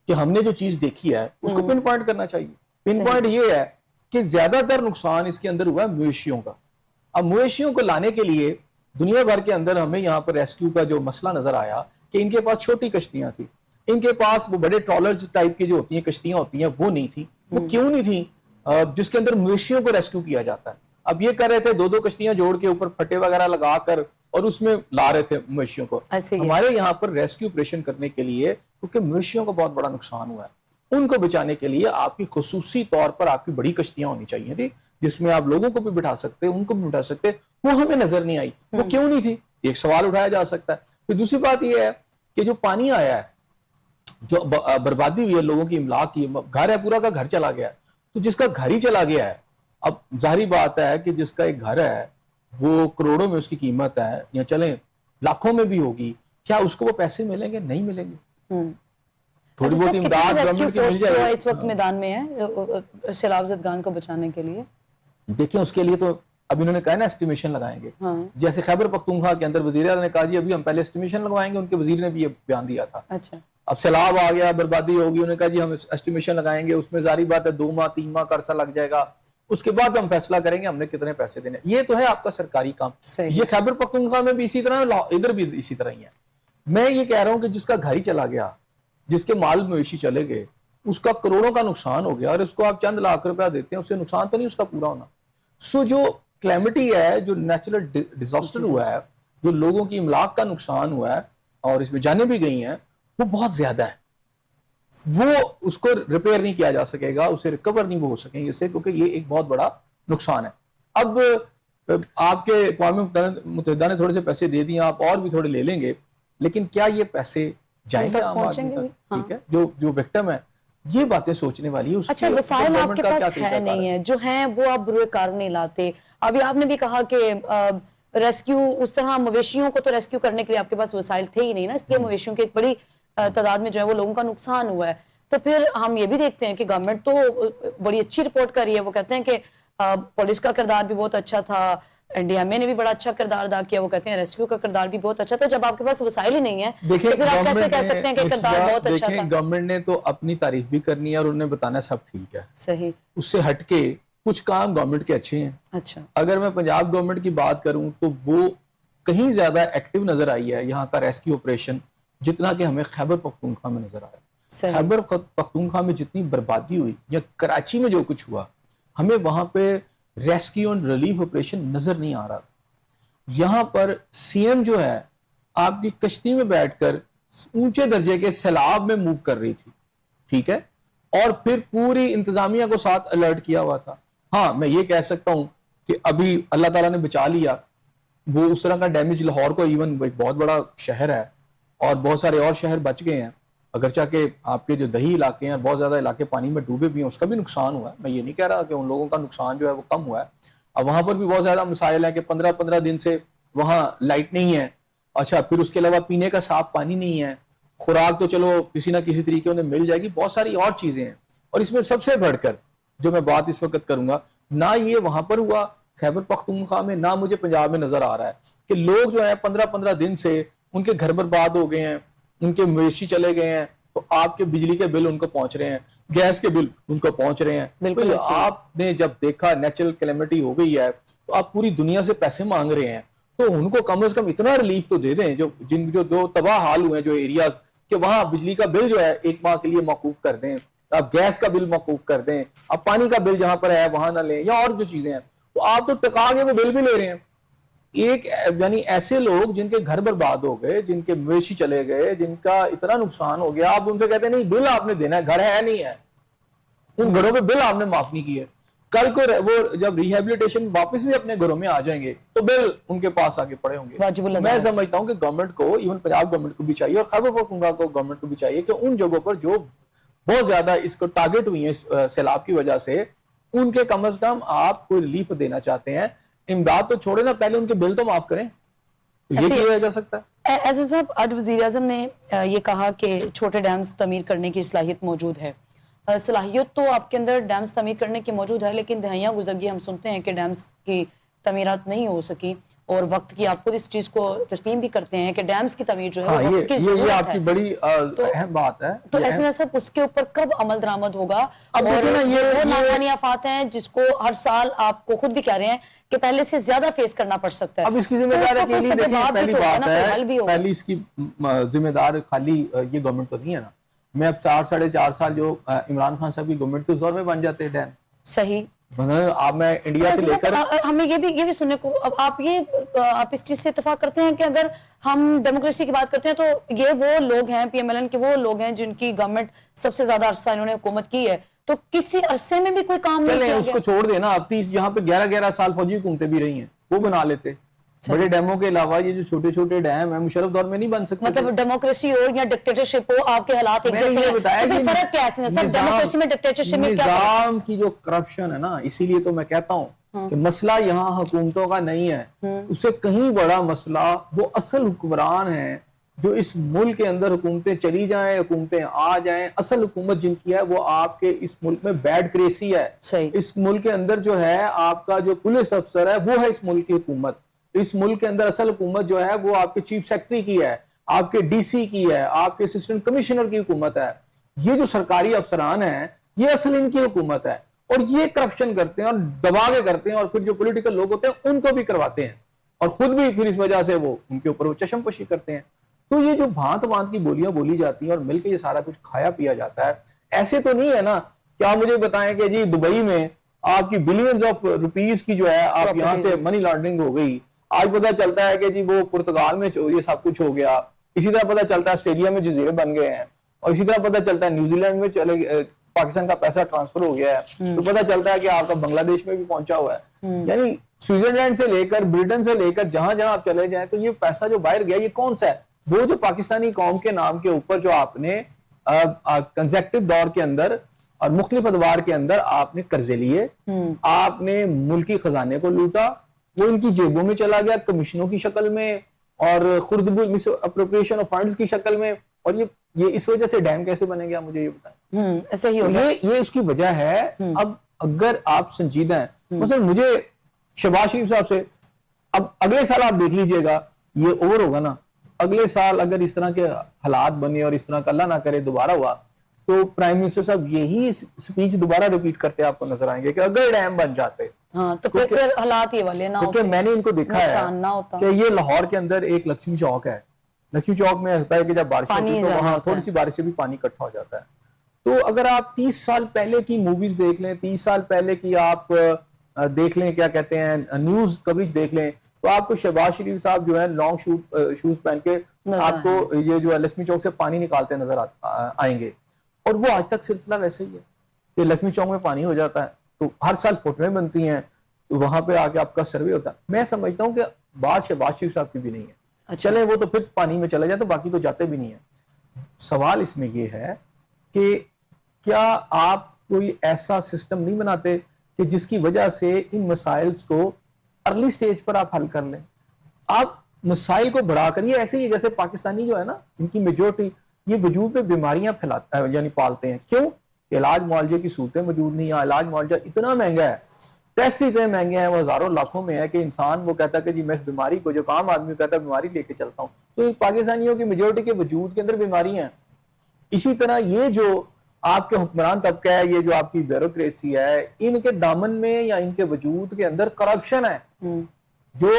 کہ ہم نے جو چیز دیکھی ہے اس کو پن پوائنٹ کرنا چاہیے۔ پن پوائنٹ یہ ہے کہ زیادہ تر نقصان اس کے اندر ہوا ہے مویشیوں کا۔ اب مویشیوں کو لانے کے لیے دنیا بھر کے اندر ہمیں یہاں پر ریسکیو کا جو مسئلہ نظر آیا کہ ان کے پاس چھوٹی کشتیاں تھیں، ان کے پاس وہ بڑے ٹرالرز ٹائپ کی جو ہوتی ہیں کشتیاں ہوتی ہیں وہ نہیں تھیں۔ وہ کیوں نہیں تھیں؟ جس کے اندر مویشیوں کو ریسکیو کیا جاتا ہے۔ اب یہ کر رہے تھے 2 کشتیاں جوڑ کے اوپر پھٹے وغیرہ لگا کر اور اس میں لا رہے تھے مویشیوں کو۔ ہمارے یہاں پر ریسکیو آپریشن کرنے کے لیے کیونکہ مویشیوں کا بہت بڑا نقصان ہوا ہے، ان کو بچانے کے لیے آپ کی خصوصی طور پر آپ کی بڑی کشتیاں ہونی چاہیے تھی جس میں آپ لوگوں کو بھی بٹھا سکتے، ان کو بھی بٹھا سکتے، وہ ہمیں نظر نہیں آئی۔ وہ کیوں نہیں تھی؟ ایک سوال اٹھایا جا سکتا ہے۔ پھر دوسری بات یہ ہے کہ جو پانی آیا ہے, جو بربادی ہوئی ہے لوگوں کی املاک کی, گھر ہے پورا کا گھر چلا گیا ہے, تو جس کا گھر ہی چلا گیا ہے, اب ظاہری بات ہے کہ جس کا ایک گھر ہے وہ کروڑوں میں اس کی قیمت ہے, یا چلیں لاکھوں میں بھی ہوگی, کیا اس کو وہ پیسے ملیں گے؟ نہیں ملیں گے. تھوڑی بہت امداد گورنمنٹ کی مل جائے گی. اس وقت میدان میں ہے سیلاب زدگان کو بچانے کے لیے. دیکھیں اس کے لیے تو اب انہوں نے کہا نا اسٹیمیشن لگائیں گے. جیسے خیبر پختونخوا کے اندر وزیر اعلیٰ نے کہا جی ابھی ہم پہلے اسٹیمیشن لگوائیں گے, ان کے وزیر نے بھی یہ بیان دیا تھا. اچھا, اب سیلاب آ گیا, بربادی ہوگی, انہوں نے کہا جی ہم اسٹیمیشن لگائیں گے, اس میں ظاہری بات ہے 2 ماہ 3 ماہ کا عرصہ لگ جائے گا, اس کے بعد ہم فیصلہ کریں گے ہم نے کتنے پیسے دینے. یہ تو ہے آپ کا سرکاری کام. یہ خیبر پختونخوا میں بھی اسی طرح, ادھر بھی اسی طرح ہی ہے. میں یہ کہہ رہا ہوں کہ جس کا گھر ہی چلا گیا, جس کے مال مویشی چلے گئے, اس کا کروڑوں کا نقصان ہو گیا, اور اس کو آپ چند لاکھ روپیہ دیتے ہیں, اس سے نقصان تو نہیں اس کا پورا ہونا. سو جو کلیمٹی ہے, جو نیچرل ڈیزاسٹر ہوا ہے, جو لوگوں کی املاک کا نقصان ہوا ہے اور اس میں جانیں بھی گئی ہیں, وہ بہت زیادہ ہے. وہ اس کو ریپیئر نہیں کیا جا سکے گا, اسے ریکور نہیں ہو سکیں گے اس سے, کیونکہ یہ ایک بہت بڑا نقصان ہے. اب آپ کے اقوام متحدہ نے تھوڑے سے پیسے دے دیے, آپ اور بھی تھوڑے لے لیں گے, لیکن کیا یہ پیسے جائیں گے عام آدمی تک؟ ٹھیک ہے, جو وکٹم ہے, یہ باتیں سوچنے والی ہے. اچھا, وسائل آپ کے پاس ہے نہیں ہے, جو ہیں وہ آپ بروئے کار نہیں لاتے. ابھی آپ نے بھی کہا کہ ریسکیو اس طرح مویشیوں کو تو ریسکیو کرنے کے لیے آپ کے پاس وسائل تھے ہی نہیں نا, اس لیے مویشیوں کی ایک بڑی تعداد میں جو ہے وہ لوگوں کا نقصان ہوا ہے. تو پھر ہم یہ بھی دیکھتے ہیں کہ گورنمنٹ تو بڑی اچھی رپورٹ کر رہی ہے. وہ کہتے ہیں کہ پولیس کا کردار بھی بہت اچھا تھا, NDMA نے بھی بڑا اچھا کردار ادا کیا, وہ کہتے ہیں ریسکیو کا کردار بھی بہت اچھا تھا. جب آپ کے پاس وسائل ہی نہیں ہے تو پھر آپ کیسے کہہ سکتے ہیں کہ کردار بہت اچھا تھا؟ گورنمنٹ نے تو اپنی تعریف بھی کرنی ہے اور انہیں بتانا سب ٹھیک ہے. صحیح. اس سے ہٹ کے کچھ کام گورنمنٹ کے اچھے ہیں. اچھا, اگر میں پنجاب گورنمنٹ کی بات کروں تو وہ کہیں زیادہ ایکٹیو نظر آئی ہے یہاں کا ریسکیو آپریشن, جتنا کہ ہمیں خیبر پختونخوا میں نظر آیا. خیبر پختونخوا میں جتنی بربادی ہوئی, یا کراچی میں جو کچھ ہوا, ہمیں وہاں پہ ریسکیو اینڈ ریلیف آپریشن نظر نہیں آ رہا تھا. یہاں پر CM جو ہے آپ کی کشتی میں بیٹھ کر اونچے درجے کے سیلاب میں موو کر رہی تھی, ٹھیک ہے, اور پھر پوری انتظامیہ کو ساتھ الرٹ کیا ہوا تھا. ہاں میں یہ کہہ سکتا ہوں کہ ابھی اللہ تعالیٰ نے بچا لیا, وہ اس طرح کا ڈیمیج لاہور کو, ایون ایک بہت بڑا شہر ہے اور بہت سارے اور شہر بچ گئے ہیں, اگرچہ کہ آپ کے جو دیہی علاقے ہیں بہت زیادہ علاقے پانی میں ڈوبے بھی ہیں, اس کا بھی نقصان ہوا ہے. میں یہ نہیں کہہ رہا کہ ان لوگوں کا نقصان جو ہے وہ کم ہوا ہے. اب وہاں پر بھی بہت زیادہ مسائل ہیں کہ 15 دن سے وہاں لائٹ نہیں ہے. اچھا, پھر اس کے علاوہ پینے کا صاف پانی نہیں ہے. خوراک تو چلو کسی نہ کسی طریقے انہیں مل جائے گی, بہت ساری اور چیزیں ہیں. اور اس میں سب سے بڑھ کر جو میں بات اس وقت کروں گا, نہ یہ وہاں پر ہوا خیبر پختونخوا میں, نہ مجھے پنجاب میں نظر آ رہا ہے کہ لوگ جو ہیں 15 دن سے ان کے گھر برباد ہو گئے ہیں, ان کے مویشی چلے گئے ہیں, تو آپ کے بجلی کے بل ان کو پہنچ رہے ہیں, گیس کے بل ان کو پہنچ رہے ہیں. بالکل آپ نے جب دیکھا نیچرل کلیمٹی ہو گئی ہے تو آپ پوری دنیا سے پیسے مانگ رہے ہیں, تو ان کو کم از کم اتنا ریلیف تو دے دیں, جو دو تباہ حال ہوئے ہیں جو ایریاز, کہ وہاں بجلی کا بل جو ہے 1 ماہ کے لیے موقوف کر دیں, آپ گیس کا بل موقوف کر دیں, آپ پانی کا بل جہاں پر ہے وہاں نہ لیں, یا اور جو چیزیں ہیں. تو آپ تو ٹکا کے وہ بل بھی لے رہے ہیں. ایک یعنی ایسے لوگ جن کے گھر برباد ہو گئے, جن کے مویشی چلے گئے, جن کا اتنا نقصان ہو گیا, آپ ان سے کہتے ہیں نہیں بل آپ نے دینا ہے, گھر ہے نہیں ہے, ان گھروں پہ بل آپ نے معاف نہیں کیے. کل کو وہ جب ریہیبلیٹیشن واپس بھی اپنے گھروں میں آ جائیں گے تو بل ان کے پاس آگے پڑے ہوں گے. میں سمجھتا ہوں کہ گورنمنٹ کو, ایون پنجاب گورنمنٹ کو بھی چاہیے اور خیبر پختونخوا کو گورنمنٹ کو بھی چاہیے کہ ان جگہوں پر جو بہت زیادہ اس کو ٹارگٹ ہوئی ہیں سیلاب کی وجہ سے, ان کے کم از کم آپ کوئی ریلیف دینا چاہتے ہیں, امداد تو چھوڑے نا, پہلے ان کے بل تو معاف کریں. یہ کیا جا سکتا ہے؟ ایسے صاحب, آج وزیر اعظم نے یہ کہا کہ چھوٹے ڈیمز تعمیر کرنے کی صلاحیت موجود ہے. صلاحیت تو آپ کے اندر ڈیمز تعمیر کرنے کی موجود ہے, لیکن دہائیاں گزر گئی, ہم سنتے ہیں کہ ڈیمز کی تعمیرات نہیں ہو سکی, اور وقت کی آپ خود اس چیز کو تسلیم بھی کرتے ہیں کہ ڈیمز کی تعمیر جو ہے وقت کی ضرورت ہے. یہ آپ کی بڑی اہم بات ہے. تو ایسے میں سب اس کے اوپر کب عمل درآمد ہوگا؟ اور یہ ناکانی آفات ہیں جس کو ہر سال آپ کو خود بھی کہہ رہے ہیں کہ پہلے سے زیادہ فیس کرنا پڑ سکتا ہے. اب اس کی ذمہ دار اکیلی, دیکھیں پہلی بات ہے, پہلی اس کی ذمہ دار خالی یہ گورنمنٹ تو نہیں ہے نا. میں اب 4-4.5 سال جو عمران خان صاحب کی گورنمنٹ تھی اس دور میں بن جاتے ہیں ڈیم. صحیح. اب میں انڈیا سے لے کر ہمیں یہ بھی سننے کو, اب آپ اس چیز سے اتفاق کرتے ہیں کہ اگر ہم ڈیموکریسی کی بات کرتے ہیں تو یہ وہ لوگ ہیں, PMLN کے وہ لوگ ہیں جن کی گورنمنٹ سب سے زیادہ عرصہ انہوں نے حکومت کی ہے, تو کسی عرصے میں بھی کوئی کام نہیں کیا گیا. اس کو چھوڑ دینا, اب یہاں پہ 11 سال فوجی حکومتیں بھی رہی ہیں, وہ بنا لیتے. بڑے ڈیموں کے علاوہ یہ جو چھوٹے چھوٹے ڈیم ہیں مشرف دور میں نہیں بن سکتے. مطلب ڈیموکریسی ہو یا ڈکٹیٹرشپ ہو, آپ کے حالات ایک جیسے ہیں, تو پھر فرق کیا ہے سب ڈیموکریسی میں ڈکٹیٹرشپ میں کیا فرق؟ نظام کی جو کرپشن ہے نا, اسی لیے تو میں کہتا ہوں کہ مسئلہ یہاں حکومتوں کا نہیں ہے, اس سے کہیں بڑا مسئلہ وہ اصل حکمران ہیں جو اس ملک کے اندر حکومتیں چلی جائیں, حکومتیں آ جائیں, اصل حکومت جن کی ہے وہ آپ کے اس ملک میں بیڈ کریسی ہے. اس ملک کے اندر جو ہے آپ کا جو پولیس افسر ہے وہ ہے اس ملک کی حکومت. اس ملک کے اندر اصل حکومت جو ہے وہ آپ کے چیف سیکرٹری کی ہے, آپ کے ڈی سی کی ہے, آپ کے اسسٹنٹ کمشنر کی حکومت ہے. یہ جو سرکاری افسران ہیں یہ اصل ان کی حکومت ہے, اور یہ کرپشن کرتے ہیں اور دبا کے کرتے ہیں, اور پھر جو پولیٹیکل لوگ ہوتے ہیں ان کو بھی کرواتے ہیں, اور خود بھی پھر اس وجہ سے وہ ان کے اوپر وہ چشم پوشی کرتے ہیں. تو یہ جو بھانت بھانت کی بولیاں بولی جاتی ہیں اور مل کے یہ سارا کچھ کھایا پیا جاتا ہے, ایسے تو نہیں ہے نا کہ آپ مجھے بتائیں کہ جی دبئی میں آپ کی بلینز آف روپیز کی جو ہے آپ یہاں سے منی لانڈرنگ ہو گئی. آج پتہ چلتا ہے کہ جی وہ پرتگال میں یہ سب کچھ ہو گیا, اسی طرح پتہ چلتا ہے آسٹریلیا میں جزیرے بن گئے ہیں, اور اسی طرح پتہ چلتا ہے نیوزی لینڈ میں پاکستان کا پیسہ ٹرانسفر ہو گیا ہے, تو پتہ چلتا ہے کہ آپ کا بنگلہ دیش میں بھی پہنچا ہوا ہے. یعنی سوئٹزرلینڈ سے لے کر برٹن سے لے کر جہاں جہاں آپ چلے جائیں تو یہ پیسہ جو باہر گیا یہ کون سا ہے؟ وہ جو پاکستانی قوم کے نام کے اوپر جو آپ نے کنزیکٹو دور کے اندر اور مختلف ادوار کے اندر آپ نے قرضے لیے, آپ نے ملکی خزانے کو لوٹا, وہ ان کی جیبوں میں چلا گیا کمیشنوں کی شکل میں اور خردبو اپروپریشن آف فنڈز کی شکل میں, اور یہ اس وجہ سے ڈیم کیسے بنے گا مجھے یہ بتائیں. ایسے ہی ہوگا, یہ اس کی وجہ ہے. اب اگر آپ سنجیدہ ہیں, مثلا مجھے شہباز شریف صاحب سے اب اگلے سال آپ دیکھ لیجئے گا یہ اوور ہوگا نا, اگلے سال اگر اس طرح کے حالات بنے اور اس طرح کا اللہ نہ کرے دوبارہ ہوا تو پرائم منسٹر صاحب یہی سپیچ دوبارہ ریپیٹ کرتے آپ کو نظر آئیں گے کہ اگر ڈیم بن جاتے. ہاں تو پھر حالات یہ والے نہ ہوتے, کیونکہ میں نے ان کو دیکھا ہے کہ یہ لاہور کے اندر ایک لکشمی چوک ہے, لکشمی چوک میں ہوتا ہے کہ جب بارش ہوتی ہے تو وہاں تھوڑی سی بارش سے بھی پانی اکٹھا ہو جاتا ہے. تو اگر آپ 30 سال پہلے کی موویز دیکھ لیں, 30 سال پہلے کی آپ دیکھ لیں, کیا کہتے ہیں نیوز کوریج دیکھ لیں, تو آپ کو شہباز شریف صاحب جو ہے لانگ شوز پہن کے آپ کو یہ جو ہے لکشمی چوک سے پانی نکالتے نظر آئیں گے. اور وہ آج تک سلسلہ ویسے ہی ہے کہ لکشمی چوک میں پانی ہو جاتا ہے تو ہر سال فوٹویں بنتی ہیں, تو وہاں پہ آ کے آپ کا سروے ہوتا ہے. میں سمجھتا ہوں کہ بات شہباز شریف صاحب کی بھی نہیں ہے, چلے وہ تو پھر پانی میں چلے جائے تو باقی تو جاتے بھی نہیں ہیں. سوال اس میں یہ ہے کہ کیا آپ کوئی ایسا سسٹم نہیں بناتے کہ جس کی وجہ سے ان مسائل کو ارلی سٹیج پر آپ حل کر لیں. آپ مسائل کو بڑھا کر, یہ ایسے ہی جیسے پاکستانی جو ہے نا ان کی میجورٹی یہ وجود پہ بیماریاں پھیلاتا ہے یعنی پالتے ہیں. کیوں کہ علاج معالجے کی صورتیں موجود نہیں ہیں, علاج معالجہ اتنا مہنگا ہے, ٹیسٹ اتنے مہنگے ہیں, وہ ہزاروں لاکھوں میں ہے کہ انسان وہ کہتا ہے کہ جی میں اس بیماری کو, جو عام آدمی کہتا ہے بیماری لے کے چلتا ہوں, تو ان پاکستانیوں کی میجورٹی کے وجود کے اندر بیماریاں ہیں. اسی طرح یہ جو آپ کے حکمران طبقہ ہے, یہ جو آپ کی بیوروکریسی ہے, ان کے دامن میں یا ان کے وجود کے اندر کرپشن ہے. جو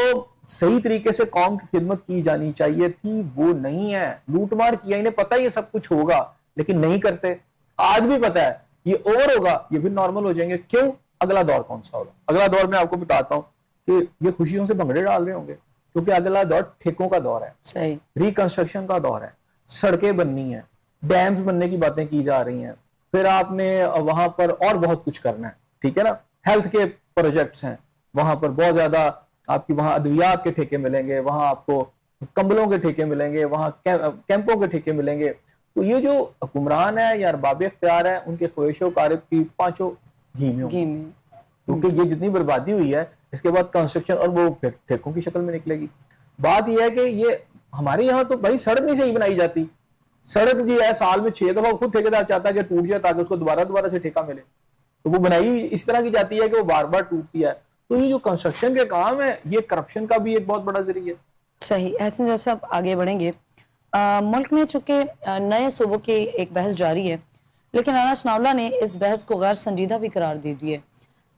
صحیح طریقے سے قوم کی خدمت کی جانی چاہیے تھی وہ نہیں ہے, لوٹ مار کیا. انہیں پتہ یہ سب کچھ ہوگا لیکن نہیں کرتے. آج بھی پتہ ہے یہ اوور ہوگا, یہ بھی نارمل ہو جائیں گے. کیوں؟ اگلا دور کون سا ہوگا؟ اگلا دور میں آپ کو بتاتا ہوں کہ یہ خوشیوں سے بھنگڑے ڈال رہے ہوں گے, کیونکہ اگلا دور ٹھیکوں کا دور ہے, ریکنسٹرکشن کا دور ہے, سڑکیں بننی ہیں, ڈیمز بننے کی باتیں کی جا رہی ہیں, پھر آپ نے وہاں پر اور بہت کچھ کرنا ہے, ٹھیک ہے نا. ہیلتھ کے پروجیکٹس ہیں, وہاں پر بہت زیادہ آپ کی وہاں ادویات کے ٹھیکے ملیں گے, وہاں آپ کو کمبلوں کے ٹھیکے ملیں گے, وہاں کیمپوں کے ٹھیکے ملیں گے. تو یہ جو حکمران ہے یا ارباب اختیار ہے ان کے خواہش و کارب کی پانچوں گھی میں, کیونکہ یہ جتنی بربادی ہوئی ہے اس کے بعد کنسٹرکشن اور وہ ٹھیکوں کی شکل میں نکلے گی. بات یہ ہے کہ یہ ہمارے یہاں تو بھائی سڑک نہیں صحیح بنائی جاتی. سڑک جو ہے سال میں 6 دفعہ خود ٹھیکیدار چاہتا ہے کہ ٹوٹ جائے تاکہ اس کو دوبارہ سے ٹھیکہ ملے, تو وہ بنائی اس طرح کی جاتی ہے کہ وہ بار بار ٹوٹتی ہے. تو یہ جو کنسٹرکشن کے کام ہے یہ کرپشن کا بھی ایک بہت بڑا ذریعہ ہے. صحیح. ایسے جیسے آپ آگے بڑھیں گے, ملک میں چونکہ نئے صوبوں کی ایک بحث جاری ہے, لیکن رانا ثناءاللہ نے اس بحث کو غیر سنجیدہ بھی قرار دے دی ہے.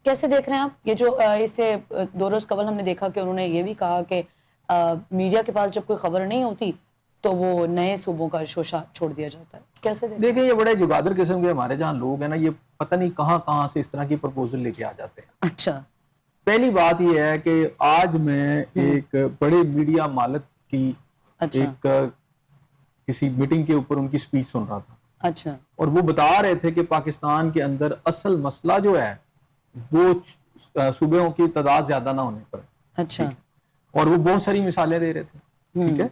کیسے دیکھ رہے ہیں آپ یہ جو اس سے 2 روز قبل ہم نے دیکھا کہ انہوں نے یہ بھی کہا کہ میڈیا کے پاس جب کوئی خبر نہیں ہوتی تو وہ نئے صوبوں کا شوشہ چھوڑ دیا جاتا ہے. کیسے دیکھیں یہ بڑے جگادر قسم کے ہمارے جہاں لوگ ہیں نا, یہ پتہ نہیں کہاں سے اس طرح کی پرپوزل لے کے آ جاتے ہیں. اچھا, پہلی بات یہ ہے کہ آج میں ایک بڑے میڈیا مالک کی ایک کسی میٹنگ کے اوپر ان کی سپیچ سن رہا تھا. اچھا, اور وہ بتا رہے تھے کہ پاکستان کے اندر اصل مسئلہ جو ہے وہ صوبوں کی تعداد زیادہ نہ ہونے پر. اچھا, اور وہ بہت ساری مثالیں دے رہے تھے, ٹھیک ہے,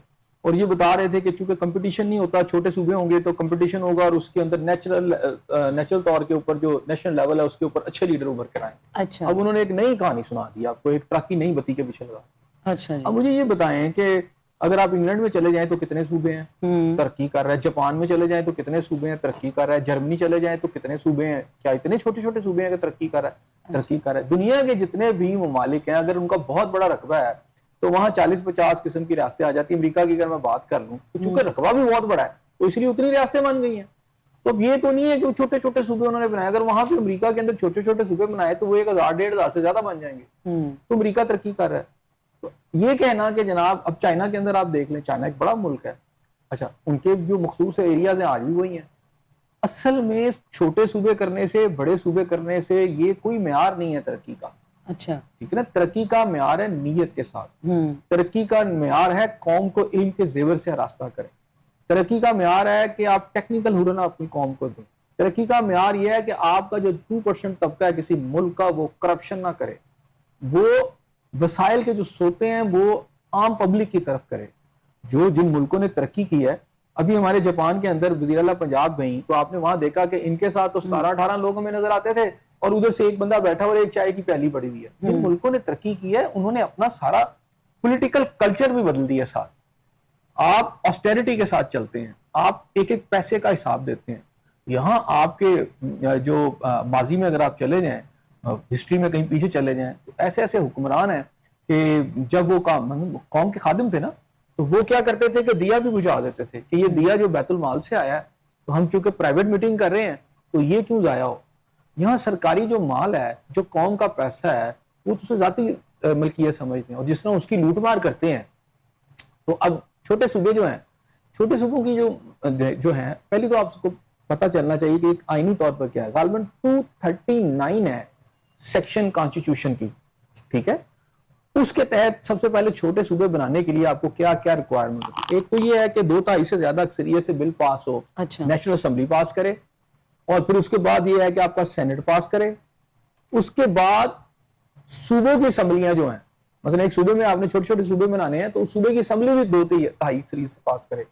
اور یہ بتا رہے تھے کہ چونکہ کمپٹیشن نہیں ہوتا, چھوٹے صوبے ہوں گے تو کمپٹیشن ہوگا, اور اس کے اندر نیچرل طور کے اوپر جو نیشنل لیول ہے اس کے اوپر اچھے لیڈر ابھر کر آئیں. اچھا اب انہوں نے ایک نئی کہانی سنا دی آپ کو, ایک ٹرک کی نئی بتی کے پیچھے لگا. اچھا جی. اب مجھے یہ بتائیں کہ اگر آپ انگلینڈ میں چلے جائیں تو کتنے صوبے ہیں ترقی کر رہے ہیں, جاپان میں چلے جائیں تو کتنے صوبے ہیں ترقی کر رہے ہیں, جرمنی چلے جائیں تو کتنے صوبے ہیں, کیا اتنے چھوٹے چھوٹے صوبے ہیں کہ ترقی کر رہا ہے. دنیا کے جتنے بھی ممالک ہیں اگر ان کا بہت بڑا رقبہ ہے تو وہاں 40-50 قسم کی ریاستیں آ جاتی ہیں. امریکہ کی اگر میں بات کر لوں تو چونکہ رقبہ بھی بہت بڑا ہے تو اس لیے اتنی ریاستیں بن گئی ہیں. تو اب یہ تو نہیں ہے کہ وہ چھوٹے چھوٹے صوبے انہوں نے بنائے, اگر وہاں پہ امریکہ کے اندر چھوٹے چھوٹے صوبے بنائے تو وہ 1000-1500 سے زیادہ بن جائیں گے. تو امریکہ ترقی کر رہا ہے. تو یہ کہنا کہ جناب اب چائنا کے اندر آپ دیکھ لیں, چائنا ایک بڑا ملک ہے, اچھا ان کے جو مخصوص ایریاز ہیں آج بھی وہی ہیں. اصل میں چھوٹے صوبے کرنے سے بڑے صوبے کرنے سے یہ کوئی معیار نہیں ہے ترقی کا. اچھا ٹھیک ہے نا, ترقی کا معیار ہے نیت کے ساتھ, ترقی کا معیار ہے قوم کو علم کے زیور سے آراستہ کریں, ترقی کا معیار ہے کہ آپ ٹیکنیکل ہنر اپنی قوم کو دیں, ترقی کا معیار یہ ہے کہ آپ کا جو 2% طبقہ ہے کسی ملک کا وہ کرپشن نہ کرے, وہ وسائل کے جو سوتے ہیں وہ عام پبلک کی طرف کرے. جن ملکوں نے ترقی کی ہے, ابھی ہمارے جاپان کے اندر وزیر اعلیٰ پنجاب گئیں تو آپ نے وہاں دیکھا کہ ان کے ساتھ تو 17-18 لوگ ہمیں نظر آتے تھے اور ادھر سے ایک بندہ بیٹھا اور ایک چائے کی پیالی پڑی ہوئی ہے. جن ملکوں نے ترقی کی ہے انہوں نے اپنا سارا پولیٹیکل کلچر بھی بدل دیا. ساتھ آپ آسٹیرٹی کے ساتھ چلتے ہیں, آپ ایک ایک پیسے کا حساب دیتے ہیں. یہاں آپ کے جو ماضی میں اگر آپ چلے جائیں, ہسٹری میں کہیں پیچھے چلے جائیں, تو ایسے ایسے حکمران ہیں کہ جب وہ قوم کے خادم تھے نا تو وہ کیا کرتے تھے کہ دیا بھی بجھا دیتے تھے کہ یہ دیا جو بیت المال سے آیا ہے تو ہم چونکہ پرائیویٹ میٹنگ کر رہے ہیں تو یہ کیوں ضائع ہو. یہاں سرکاری جو مال ہے, جو قوم کا پیسہ ہے, وہ تو ذاتی ملکیت سمجھتے ہیں اور جس طرح اس کی لوٹ مار کرتے ہیں. تو اب چھوٹے صوبے جو ہیں, چھوٹے صوبوں کی جو ہیں, پہلی تو آپ کو پتہ چلنا چاہیے کہ ایک آئینی طور پر کیا ہے. غالباً 239 ہے سیکشن کانسٹیٹیوشن کی, ٹھیک ہے. اس کے تحت سب سے پہلے چھوٹے صوبے بنانے کے لیے آپ کو کیا کیا ریکوائرمنٹ ہے. ایک تو یہ ہے کہ 2/3 سے زیادہ اکثریت سے بل پاس ہو, نیشنل اسمبلی پاس کرے, اور پھر اس کے بعد یہ ہے کہ آپ کا سینٹ پاس کرے. اس کے بعد صوبوں کی اسمبلیاں جو ہیں, مثلا ایک صوبے میں آپ نے چھوٹے چھوٹے صوبے بنانے ہیں تو اس صوبے کی اسمبلی بھی 2/3 سے پاس کرے.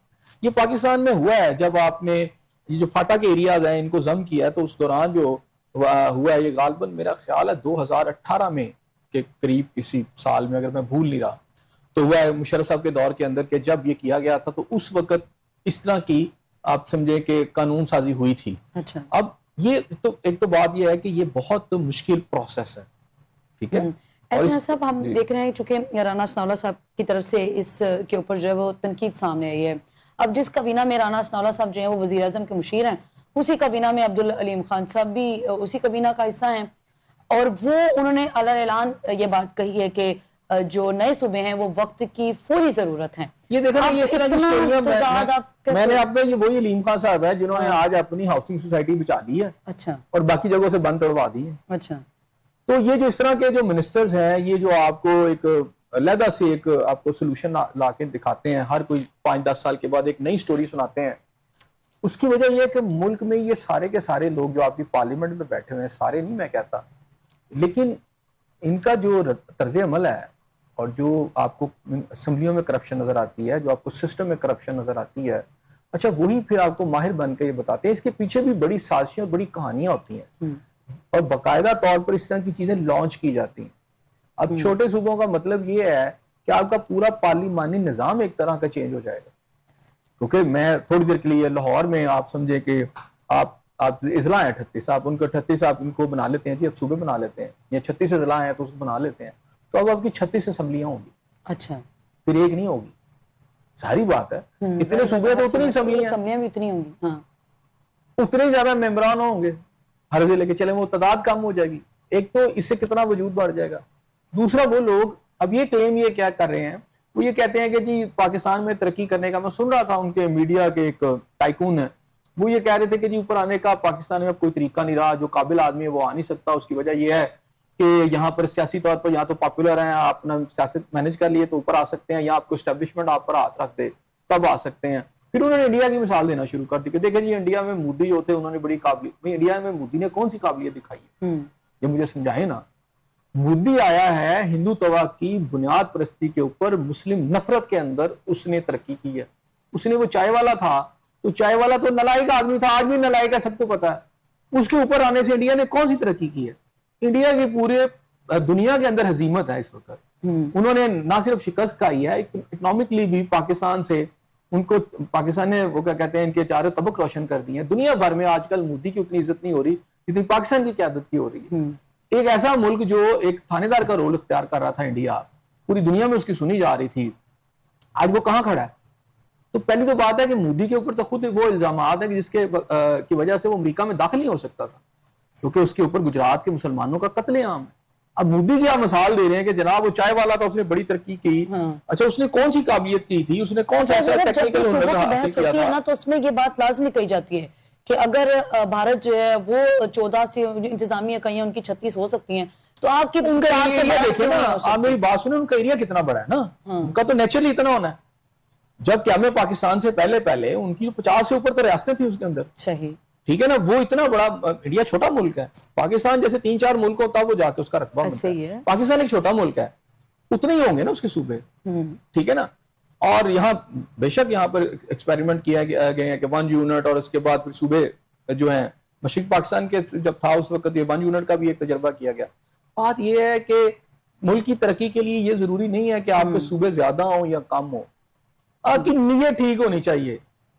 یہ پاکستان میں ہوا ہے جب آپ نے یہ جو فاٹا کے ایریاز ہیں ان کو ضم کیا ہے تو اس دوران جو ہوا ہے, یہ غالباً میرا خیال ہے 2018 میں کے قریب کسی سال میں, اگر میں بھول نہیں رہا, تو ہوا ہے مشرف صاحب کے دور کے اندر کہ جب یہ کیا گیا تھا تو اس وقت اس طرح کی آپ سمجھیں کہ قانون سازی ہوئی تھی. اچھا اب یہ تو ایک تو بات یہ ہے کہ یہ بہت مشکل پروسیس ہے, ٹھیک ہے. ایسا صاحب ہم دیکھ رہے ہیں چونکہ رانا ثناءاللہ صاحب کی طرف سے اس کے اوپر جو ہے وہ تنقید سامنے آئی ہے. اب جس کابینہ میں رانا ثناءاللہ صاحب جو ہیں وہ وزیر اعظم کے مشیر ہیں, اسی کابینہ میں عبدالعلیم خان صاحب بھی اسی کابینہ کا حصہ ہیں, اور وہ انہوں نے علی اعلان یہ بات کہی ہے کہ جو نئے صوبے ہیں وہ وقت کی فوری ضرورت ہیں. یہ دیکھیں یہ اس طرح کی سٹوریاں میں نے آپ نے یہ وہی علیم خان صاحب ہے جنہوں نے آج اپنی ہاؤسنگ سوسائٹی بچا دی ہے, اچھا, اور باقی جگہوں سے بند توڑوا دی ہے. اچھا, تو یہ جو اس طرح کے جو منسٹرز ہیں, یہ جو آپ کو ایک علیحدہ سے ایک آپ کو سلوشن لا کے دکھاتے ہیں, ہر کوئی 5-10 سال کے بعد ایک نئی سٹوری سناتے ہیں. اس کی وجہ یہ ہے کہ ملک میں یہ سارے کے سارے لوگ جو آپ کی پارلیمنٹ میں بیٹھے ہوئے ہیں, سارے نہیں میں کہتا, لیکن ان کا جو طرز عمل ہے اور جو آپ کو اسمبلیوں میں کرپشن نظر آتی ہے, جو آپ کو سسٹم میں کرپشن نظر آتی ہے, اچھا وہی پھر آپ کو ماہر بن کے یہ بتاتے ہیں. اس کے پیچھے بھی بڑی سازشیں اور بڑی کہانیاں ہوتی ہیں اور باقاعدہ طور پر اس طرح کی چیزیں لانچ کی جاتی ہیں. اب چھوٹے صوبوں کا مطلب یہ ہے کہ آپ کا پورا پارلیمانی نظام ایک طرح کا چینج ہو جائے گا. کیونکہ میں تھوڑی دیر کے لیے لاہور میں آپ سمجھے کہ آپ اضلاع ہیں 38, آپ ان کو 38 آپ ان کو بنا لیتے ہیں, جی اب صوبے بنا لیتے ہیں, یا 36 اضلاع ہیں تو اس کو بنا لیتے ہیں, تو اب آپ کی 36 اسمبلیاں ہوں گی. اچھا, پھر ایک نہیں ہوگی, ساری بات ہے. اتنے صوبے تو اتنی اسمبلیاں بھی اتنی ہوں گی, ہاں, اتنے زیادہ ممبران ہوں گے ہر ضلع کے, چلے وہ تعداد کم ہو جائے گی. ایک تو اس سے کتنا وجود بڑھ جائے گا. دوسرا وہ لوگ اب یہ کلیم یہ کیا کر رہے ہیں, وہ یہ کہتے ہیں کہ جی پاکستان میں ترقی کرنے کا, میں سن رہا تھا ان کے میڈیا کے ایک ٹائکون ہے, وہ یہ کہہ رہے تھے کہ جی اوپر آنے کا پاکستان میں اب کوئی طریقہ نہیں رہا, جو قابل آدمی ہے وہ آ نہیں سکتا. اس کی وجہ یہ ہے کہ یہاں پر سیاسی طور پر یہاں تو پاپولر ہیں, آپ اپنا سیاست مینج کر لیے تو اوپر آ سکتے ہیں, یا آپ کو اسٹیبلشمنٹ آپ پر ہاتھ رکھ دے تب آ سکتے ہیں. پھر انہوں نے انڈیا کی مثال دینا شروع کر دی کہ دیکھیں جی انڈیا میں مودی جو تھے انہوں نے بڑی قابلیت, انڈیا میں مودی نے کون سی قابلیت دکھائی ہے, یہ مجھے سمجھائے نا. مودی آیا ہے ہندوتوا کی بنیاد پرستی کے اوپر مسلم نفرت کے اندر اس نے ترقی کی ہے. اس نے وہ چائے والا تھا تو چائے والا تو نالائق آدمی تھا, آج بھی نالائق ہے, سب کو پتا ہے. اس کے اوپر آنے سے انڈیا نے کون سی ترقی کی ہے؟ انڈیا کی پورے دنیا کے اندر ہزیمت ہے اس وقت. انہوں نے نہ صرف شکست کھائی ہے, اکنامکلی بھی پاکستان سے ان کو, پاکستان نے وہ کیا کہتے ہیں ان کے چاروں طبق روشن کر دیے ہیں. دنیا بھر میں آج کل مودی کی اتنی عزت نہیں ہو رہی جتنی پاکستان کی قیادت کی ہو رہی ہے. ایک ایسا ملک جو ایک تھانے دار کا رول اختیار کر رہا تھا انڈیا, پوری دنیا میں اس کی سنی جا رہی تھی, آج وہ کہاں کھڑا ہے؟ تو پہلی تو بات ہے کہ مودی کے اوپر تو خود وہ الزامات ہیں کہ جس کی وجہ سے وہ امریکہ میں داخل نہیں ہو سکتا تھا, کیونکہ اس کے اوپر گجرات کے مسلمانوں کا قتل عام ہے. اب مودی کی آپ مثال دے رہے ہیں کہ جناب وہ چائے والا تھا, اس نے بڑی ترقی کی. اچھا اس نے کون سی قابلیت کی تھی, اس نے کون سا ایسا ٹیکنیکل ہنر حاصل کیا تھا؟ نا تو اس میں یہ بات لازمی کہی جاتی ہے کہ اگر بھارت جو ہے وہ 14 سے انتظامیہ اکائیاں ان کی 36 ہو سکتی ہیں تو آپ کی ان کا ایریا دیکھیں نا, آپ میری بات سنیں, ان کا ایریا کتنا بڑا ہے نا, ان کا تو نیچرلی اتنا ہونا ہے. جب کہ ہمیں پاکستان سے پہلے ان کی 50 سے اوپر تو ریاستیں تھیں اس کے اندر. صحیح, ٹھیک ہے نا, وہ اتنا بڑا, انڈیا چھوٹا ملک ہے, پاکستان جیسے 3-4 ملک ہوتا وہ جا کے اس کا رقبہ بنتا ہے. پاکستان ایک چھوٹا ملک ہے, اتنے ہی ہوں گے نا اس کے صوبے, ٹھیک ہے نا. اور یہاں بے شک یہاں پر ایکسپیریمنٹ کیا گیا ہے کہ 1 یونٹ, اور اس کے بعد پھر صوبے جو ہیں مشرق پاکستان کے جب تھا اس وقت یہ 1 یونٹ کا بھی ایک تجربہ کیا گیا. بات یہ ہے کہ ملک کی ترقی کے لیے یہ ضروری نہیں ہے کہ آپ کے صوبے زیادہ ہوں یا کم ہوں, آپ کی نیت ٹھیک ہونی چاہیے.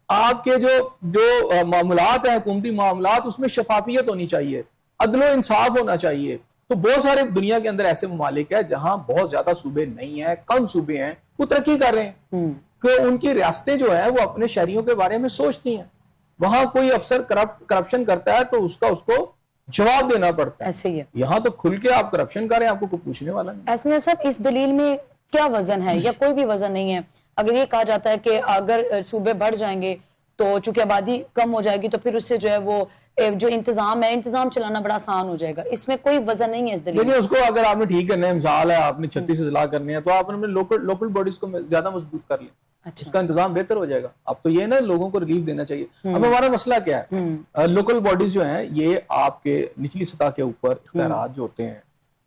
آپ کے جو معاملات ہیں, حکومتی معاملات, اس میں شفافیت ہونی چاہیے, عدل و انصاف ہونا چاہیے. تو بہت سارے دنیا کے اندر ایسے ممالک ہیں جہاں بہت زیادہ صوبے نہیں ہیں, کم صوبے ہیں, وہ ترقی کر رہے ہیں کہ ان کی ریاستیں جو ہیں وہ اپنے شہریوں کے بارے میں سوچتی ہیں. وہاں کوئی افسر کرپشن کرتا ہے تو اس کو جواب دینا پڑتا ہے. ایسے ہی ہے. یہاں تو کھل کے آپ کرپشن کریں, آپ کو کوئی پوچھنے والا نہیں. ایسے صاحب اس دلیل میں کیا وزن ہے یا کوئی بھی وزن نہیں ہے؟ اگر یہ کہا جاتا ہے کہ اگر صوبے بڑھ جائیں گے تو چونکہ آبادی کم ہو جائے گی تو پھر اس سے جو ہے وہ جو انتظام چلانا بڑا آسان ہو جائے گا, اس میں کوئی وزن نہیں ہے اس دلیل. لیکن اس کو اگر آپ نے ٹھیک کرنا ہے, مثال ہے آپ نے 36 اضلاع کرنے ہیں, تو آپ نے لوکل باڈیز کو زیادہ مضبوط کر لیں, اس کا انتظام بہتر ہو جائے گا. اب تو یہ نا لوگوں کو ریلیف دینا چاہیے. اب ہمارا مسئلہ کیا ہے, لوکل باڈیز جو ہیں یہ آپ کے نچلی سطح کے اوپر اختیارات جو ہوتے ہیں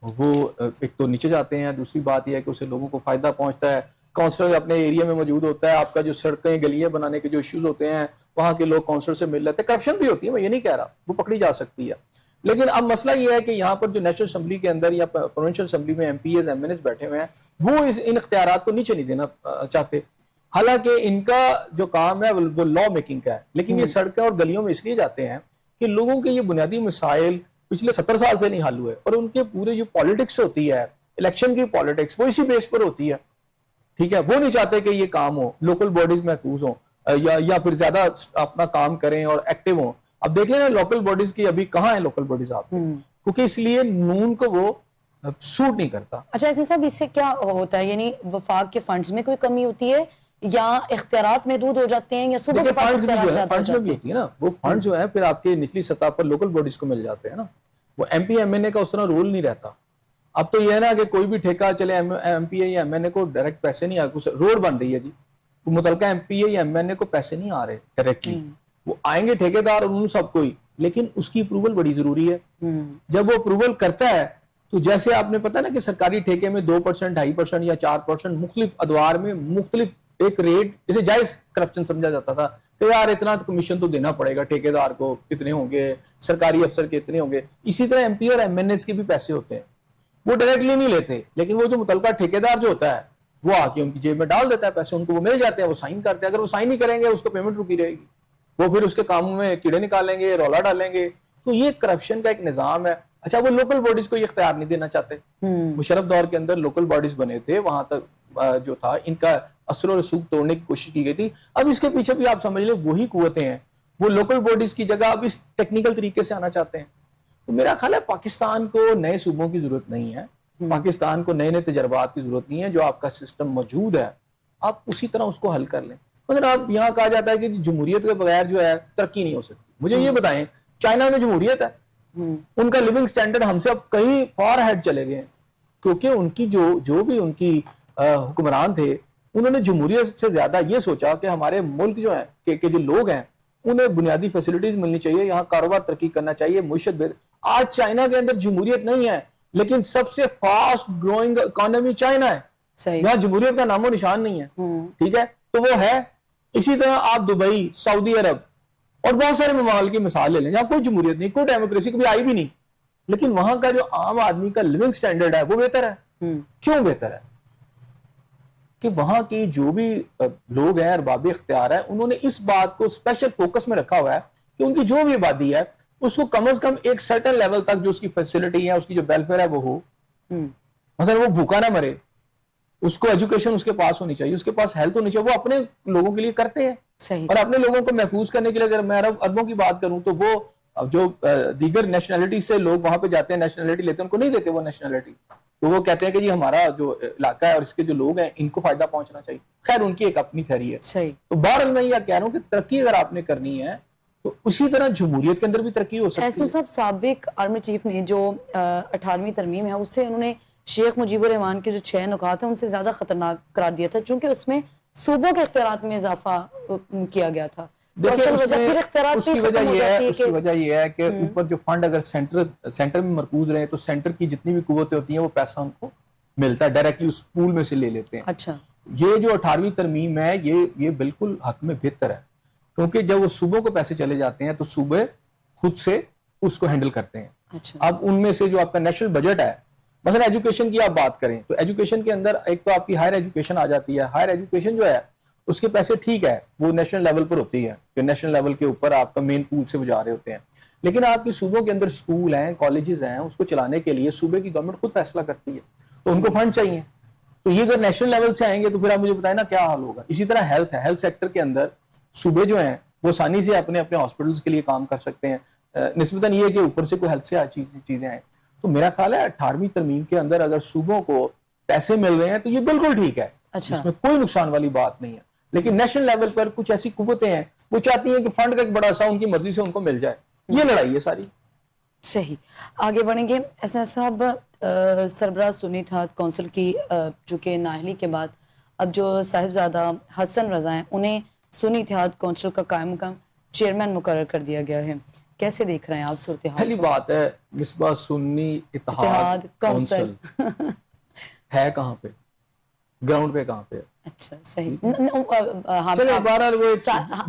وہ ایک تو نیچے جاتے ہیں, دوسری بات یہ ہے کہ اسے لوگوں کو فائدہ پہنچتا ہے. کونسلر اپنے ایریا میں موجود ہوتا ہے, آپ کا جو سڑکیں گلیاں بنانے کے جو ایشوز ہوتے ہیں وہاں کے لوگ کونسلر سے مل لیتے ہیں. کرپشن بھی ہوتی ہے, میں یہ نہیں کہہ رہا, وہ پکڑی جا سکتی ہے. لیکن اب مسئلہ یہ ہے کہ یہاں پر جو نیشنل اسمبلی کے اندر یا پروونشل اسمبلی میں M P As M N As بیٹھے ہوئے ہیں وہ ان اختیارات کو نیچے نہیں دینا چاہتے. حالانکہ ان کا جو کام ہے وہ لا میکنگ کا ہے, لیکن یہ سڑکیں اور گلیوں میں اس لیے جاتے ہیں کہ لوگوں کے یہ بنیادی مسائل پچھلے 70 سال سے نہیں حل ہوئے, اور ان کے پورے جو پالیٹکس ہوتی ہے, الیکشن کی پالیٹکس, وہ اسی بیس پر ہوتی ہے. ٹھیک ہے, وہ نہیں چاہتے کہ یہ کام ہو, لوکل باڈیز محفوظ ہوں یا پھر زیادہ اپنا کام کریں اور ایکٹیو ہوں. اب دیکھ لیں لوکل باڈیز کی ابھی کہاں ہیں لوکل باڈیز آپ کے, کیونکہ اس لیے نون کو وہ سوٹ نہیں کرتا. اچھا ایسے صاحب اس سے کیا ہوتا ہے, یعنی وفاق کے فنڈز میں کوئی کمی ہوتی ہے یا اختیارات محدود ہو جاتے ہیں یا صوبوں کے پاس اختیارات زیادہ ہو جاتے ہیں؟ نا وہ فنڈ جو ہیں پھر آپ کے نچلی سطح پر لوکل باڈیز کو مل جاتے ہیں نا, وہ ایم پی ایم این اے کا اس طرح رول نہیں رہتا. اب تو یہ ہے نا کہ کوئی بھی ٹھیکہ چلے ایم پی اے یا ایم این اے کو ڈائریکٹ پیسے نہیں آ رہے, روڈ بن رہی ہے جی, متعلقہ ایم پی اے یا ایم این اے کو پیسے نہیں آ رہے ڈائریکٹلی, وہ آئیں گے ٹھیکیدار اور ان سب کوئی, لیکن اس کی اپروول بڑی ضروری ہے. جب وہ اپروول کرتا ہے تو جیسے آپ نے پتا نا کہ سرکاری ٹھیکے میں 2%, 2.5% یا 4% مختلف ادوار میں مختلف ایک ریٹ, جسے جائز کرپشن سمجھا جاتا تھا کہ یار اتنا کمیشن تو دینا پڑے گا ٹھیکیدار کو, اتنے ہوں گے, سرکاری افسر کے اتنے ہوں گے. اسی طرح ایم پی اور ایم این ایس کے بھی پیسے ہوتے ہیں, وہ ڈائریکٹلی نہیں لیتے, لیکن وہ جو متعلقہ ٹھیکیدار جو ہوتا ہے وہ آ کے ان کی جیب میں ڈال دیتا ہے پیسے, ان کو وہ مل جاتے ہیں, وہ سائن کرتے ہیں. اگر وہ سائن نہیں کریں گے اس کو پیمنٹ رکی رہے گی, وہ پھر اس کے کاموں میں کیڑے نکالیں گے, رولا ڈالیں گے. تو یہ کرپشن کا ایک نظام ہے. اچھا وہ لوکل باڈیز کو یہ اختیار نہیں دینا چاہتے. مشرف دور کے اندر لوکل باڈیز بنے تھے, وہاں تک جو تھا ان کا اثر و رسوخ توڑنے کی کوشش کی گئی تھی. اب اس کے پیچھے بھی آپ سمجھ لیں وہی قوتیں ہیں, وہ لوکل باڈیز کی جگہ اب اس ٹیکنیکل طریقے سے آنا چاہتے ہیں. تو میرا خیال ہے پاکستان کو نئے صوبوں کی ضرورت نہیں ہے, پاکستان کو نئے تجربات کی ضرورت نہیں ہے. جو آپ کا سسٹم موجود ہے آپ اسی طرح اس کو حل کر لیں. مگر آپ یہاں کہا جاتا ہے کہ جمہوریت کے بغیر جو ہے ترقی نہیں ہو سکتی. مجھے یہ بتائیں, چائنا میں جمہوریت ہے, ان کا لیونگ سٹینڈرڈ ہم سے اب کئی فار ہیڈ چلے گئے ہیں, کیونکہ ان کی جو بھی ان کی حکمران تھے انہوں نے جمہوریت سے زیادہ یہ سوچا کہ ہمارے ملک جو ہے کہ جو لوگ ہیں انہیں بنیادی فیسلٹیز ملنی چاہیے, یہاں کاروبار ترقی کرنا چاہیے, معیشت بہتر. آج چائنا کے اندر جمہوریت نہیں ہے, لیکن سب سے فاسٹ گروئنگ اکانومی چائنا ہے، صحیح. یہاں جمہوریت کا نام و نشان نہیں ہے. ٹھیک ہے، تو وہ ہے. اسی طرح آپ دبئی، سعودی عرب اور بہت سارے ممالک کی مثال لے لیں جہاں کوئی جمہوریت نہیں، کوئی ڈیموکریسی کبھی آئی بھی نہیں، لیکن وہاں کا جو عام آدمی کا لیونگ سٹینڈرڈ ہے وہ بہتر ہے. کیوں بہتر ہے؟ کہ وہاں کی جو بھی لوگ ہیں، ارباب اختیار ہے، انہوں نے اس بات کو اسپیشل فوکس میں رکھا ہوا ہے کہ ان کی جو بھی آبادی ہے اس کو کم از کم ایک سرٹن لیول تک جو اس کی فیسلٹی ہے، اس کی جو ویلفیئر ہے وہ ہو. مثلا وہ بھوکا نہ مرے، اس کو ایجوکیشن اس کے پاس ہونی چاہیے، اس کے پاس ہیلتھ ہونی چاہیے. وہ اپنے لوگوں کے لیے کرتے ہیں. صحیح. اور اپنے لوگوں کو محفوظ کرنے کے لیے اگر میں اربوں کی بات کروں تو وہ جو دیگر نیشنلٹی سے لوگ وہاں پہ جاتے ہیں، نیشنلٹی لیتے ہیں، ان کو نہیں دیتے وہ نیشنلٹی. تو وہ کہتے ہیں کہ جی ہمارا جو علاقہ ہے اور اس کے جو لوگ ہیں ان کو فائدہ پہنچنا چاہیے. خیر ان کی ایک اپنی تھیوری ہے. صحیح. تو بہرحال میں یہ کہہ رہا ہوں کہ ترقی اگر آپ نے کرنی ہے تو اسی طرح جمہوریت کے اندر بھی ترقی ہو سکتی ہے. احسن صاحب، سابق آرمی چیف نے جو 18ویں ترمیم ہے اس سے انہوں نے شیخ مجیب الرحمان کے جو 6 نکات ہیں ان سے زیادہ خطرناک قرار دیا تھا، چونکہ اس میں صوبوں کے اختیارات میں اضافہ کیا گیا تھا. دیکھیں اس کی وجہ یہ ہے کہ اوپر جو فنڈ اگر سینٹر میں مرکوز رہے تو سینٹر کی جتنی بھی قوتیں ہوتی ہیں وہ پیسہ ان کو ملتا ہے ڈائریکٹلی، اس پول میں سے لے لیتے ہیں. اچھا. یہ جو 18ویں ترمیم ہے یہ بالکل حق میں بہتر ہے، کیونکہ جب وہ صوبوں کو پیسے چلے جاتے ہیں تو صوبے خود سے اس کو ہینڈل کرتے ہیں. اچھا. اب ان میں سے جو آپ کا نیشنل بجٹ ہے، مثلا ایجوکیشن کی آپ بات کریں تو ایجوکیشن کے اندر ایک تو آپ کی ہائر ایجوکیشن آ جاتی ہے. ہائر ایجوکیشن جو ہے اس کے پیسے ٹھیک ہے وہ نیشنل لیول پر ہوتی ہے کہ نیشنل لیول کے اوپر آپ کا مین پول سے وہ جا رہے ہوتے ہیں، لیکن آپ کی صوبوں کے اندر سکول ہیں، کالجز ہیں، اس کو چلانے کے لیے صوبے کی گورنمنٹ خود فیصلہ کرتی ہے، تو ان کو فنڈ چاہیے. تو یہ اگر نیشنل لیول سے آئیں گے تو پھر آپ مجھے بتائیں نا کیا حال ہوگا. اسی طرح ہیلتھ ہے، ہیلتھ سیکٹر کے اندر صوبے جو ہیں وہ آسانی سے اپنے ہاسپٹلس کے لیے کام کر سکتے ہیں، نسبتاً یہ کہ اوپر سے کوئی ہیلتھ سے چیزیں آئیں. تو میرا خیال ہے 18ویں ترمیم کے اندر اگر صوبوں کو پیسے مل رہے ہیں تو یہ بالکل ٹھیک ہے. اچھا. اس میں کوئی نقصان والی بات نہیں ہے. لیکن نیشنل لیول پر کچھ ایسی قوتیں ہیں وہ چاہتی ہیں کہ فنڈ کا ایک بڑا سا ان کی مرضی سے ان کو مل جائے. یہ لڑائی ہے ساری. صحیح. آگے بڑھیں گے. احسن صاحب، سربراہ سنی اتحاد کونسل کی چونکہ نااہلی کے بعد اب جو صاحبزادہ حسن رضا ہیں انہیں سنی اتحاد کونسل کا قائم مقام چیئرمین مقرر کر دیا گیا ہے. کیسے دیکھ رہے ہیں آپ صورتحال؟ پہلی بات ہے مصباح، سنی اتحاد کونسل ہے کہاں پہ، گراؤنڈ پہ کہاں پہ؟ اچھا صحیح. چلے بہرحال وہ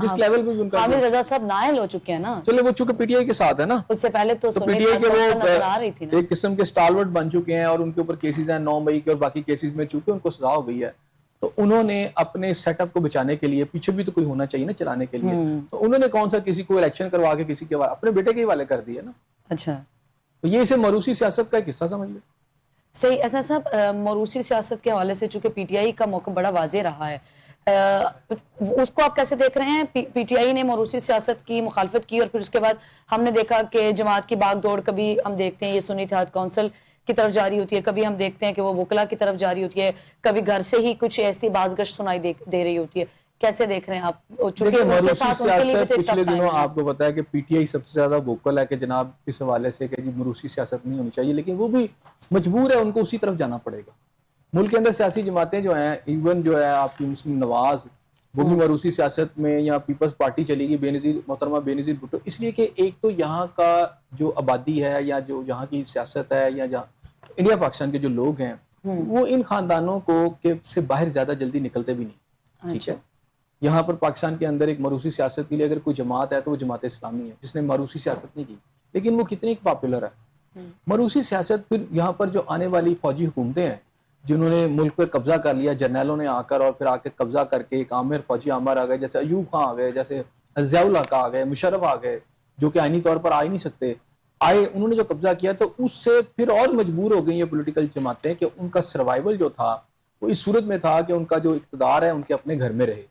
جس لیول پہ ان کا حامد رضا صاحب نائل ہو چکے ہیں نا، چلے وہ چونکہ پی ٹی آئی کے ساتھ ہے نا، اس سے پہلے تو پی ٹی آئی کے وہ نظر آ رہی تھی نا ایک قسم کے سٹالورٹ بن چکے ہیں اور ان کے اوپر کیسز ہیں 9 مئی کے اور باقی کیسز میں چونکہ ان کو سزا ہو گئی ہے تو انہوں نے اپنے سیٹ اپ کو بچانے کے لیے پیچھے بھی تو کوئی ہونا چاہیے نا چلانے کے لیے، تو انہوں نے کون سا کسی کو الیکشن کروا کے کسی کے اپنے بیٹے کے حوالے کر دیا نا. اچھا. تو یہ اسے موروثی سیاست کا ایک حصہ سمجھ لیں. صحیح. احسن صاحب، موروثی سیاست کے حوالے سے چونکہ پی ٹی آئی کا موقع بڑا واضح رہا ہے، اس کو آپ کیسے دیکھ رہے ہیں؟ پی ٹی آئی نے موروثی سیاست کی مخالفت کی اور پھر اس کے بعد ہم نے دیکھا کہ جماعت کی باغ دوڑ کبھی ہم دیکھتے ہیں یہ سنی اتحاد کونسل کی طرف جاری ہوتی ہے، کبھی ہم دیکھتے ہیں کہ وہ وکلا کی طرف جاری ہوتی ہے، کبھی گھر سے ہی کچھ ایسی بازگشت سنائی دے رہی ہوتی ہے. کیسے دیکھ رہے ہیں آپ؟ دیکھیں موروثی سیاست پچھلے دنوں آپ کو پتا ہے کہ پی ٹی آئی سب سے زیادہ ووکل ہے کہ جناب اس حوالے سے کہ جی موروثی سیاست نہیں ہونی چاہیے، لیکن وہ بھی مجبور ہے، ان کو اسی طرف جانا پڑے گا. ملک کے اندر سیاسی جماعتیں جو ہیں، ایون جو ہے آپ کی مسلم نواز وہ بھی موروثی سیاست میں، یا پیپلز پارٹی چلی گئی محترمہ بے نظیر بھٹو، اس لیے کہ ایک تو یہاں کا جو آبادی ہے یا جو یہاں کی سیاست ہے یا جہاں انڈیا پاکستان کے جو لوگ ہیں وہ ان خاندانوں کو سے باہر زیادہ جلدی نکلتے بھی نہیں. ٹھیک ہے، یہاں پر پاکستان کے اندر ایک موروثی سیاست کے لیے اگر کوئی جماعت ہے تو وہ جماعت اسلامی ہے جس نے موروثی سیاست نہیں کی، لیکن وہ کتنی پاپولر ہے. موروثی سیاست پھر یہاں پر جو آنے والی فوجی حکومتیں ہیں جنہوں نے ملک پر قبضہ کر لیا، جرنیلوں نے آ کر اور پھر آ کے قبضہ کر کے ایک عامر فوجی عامر آ گئے، جیسے ایوب خان آ گئے، جیسے ضیاء الحق آ گئے، مشرف آ گئے، جو کہ آئینی طور پر آ ہی نہیں سکتے، آئے انہوں نے جو قبضہ کیا تو اس سے پھر اور مجبور ہو گئی یہ پولیٹیکل جماعتیں کہ ان کا سروائیول جو تھا وہ اس صورت میں تھا کہ ان کا جو اقتدار ہے ان کے اپنے گھر میں رہے،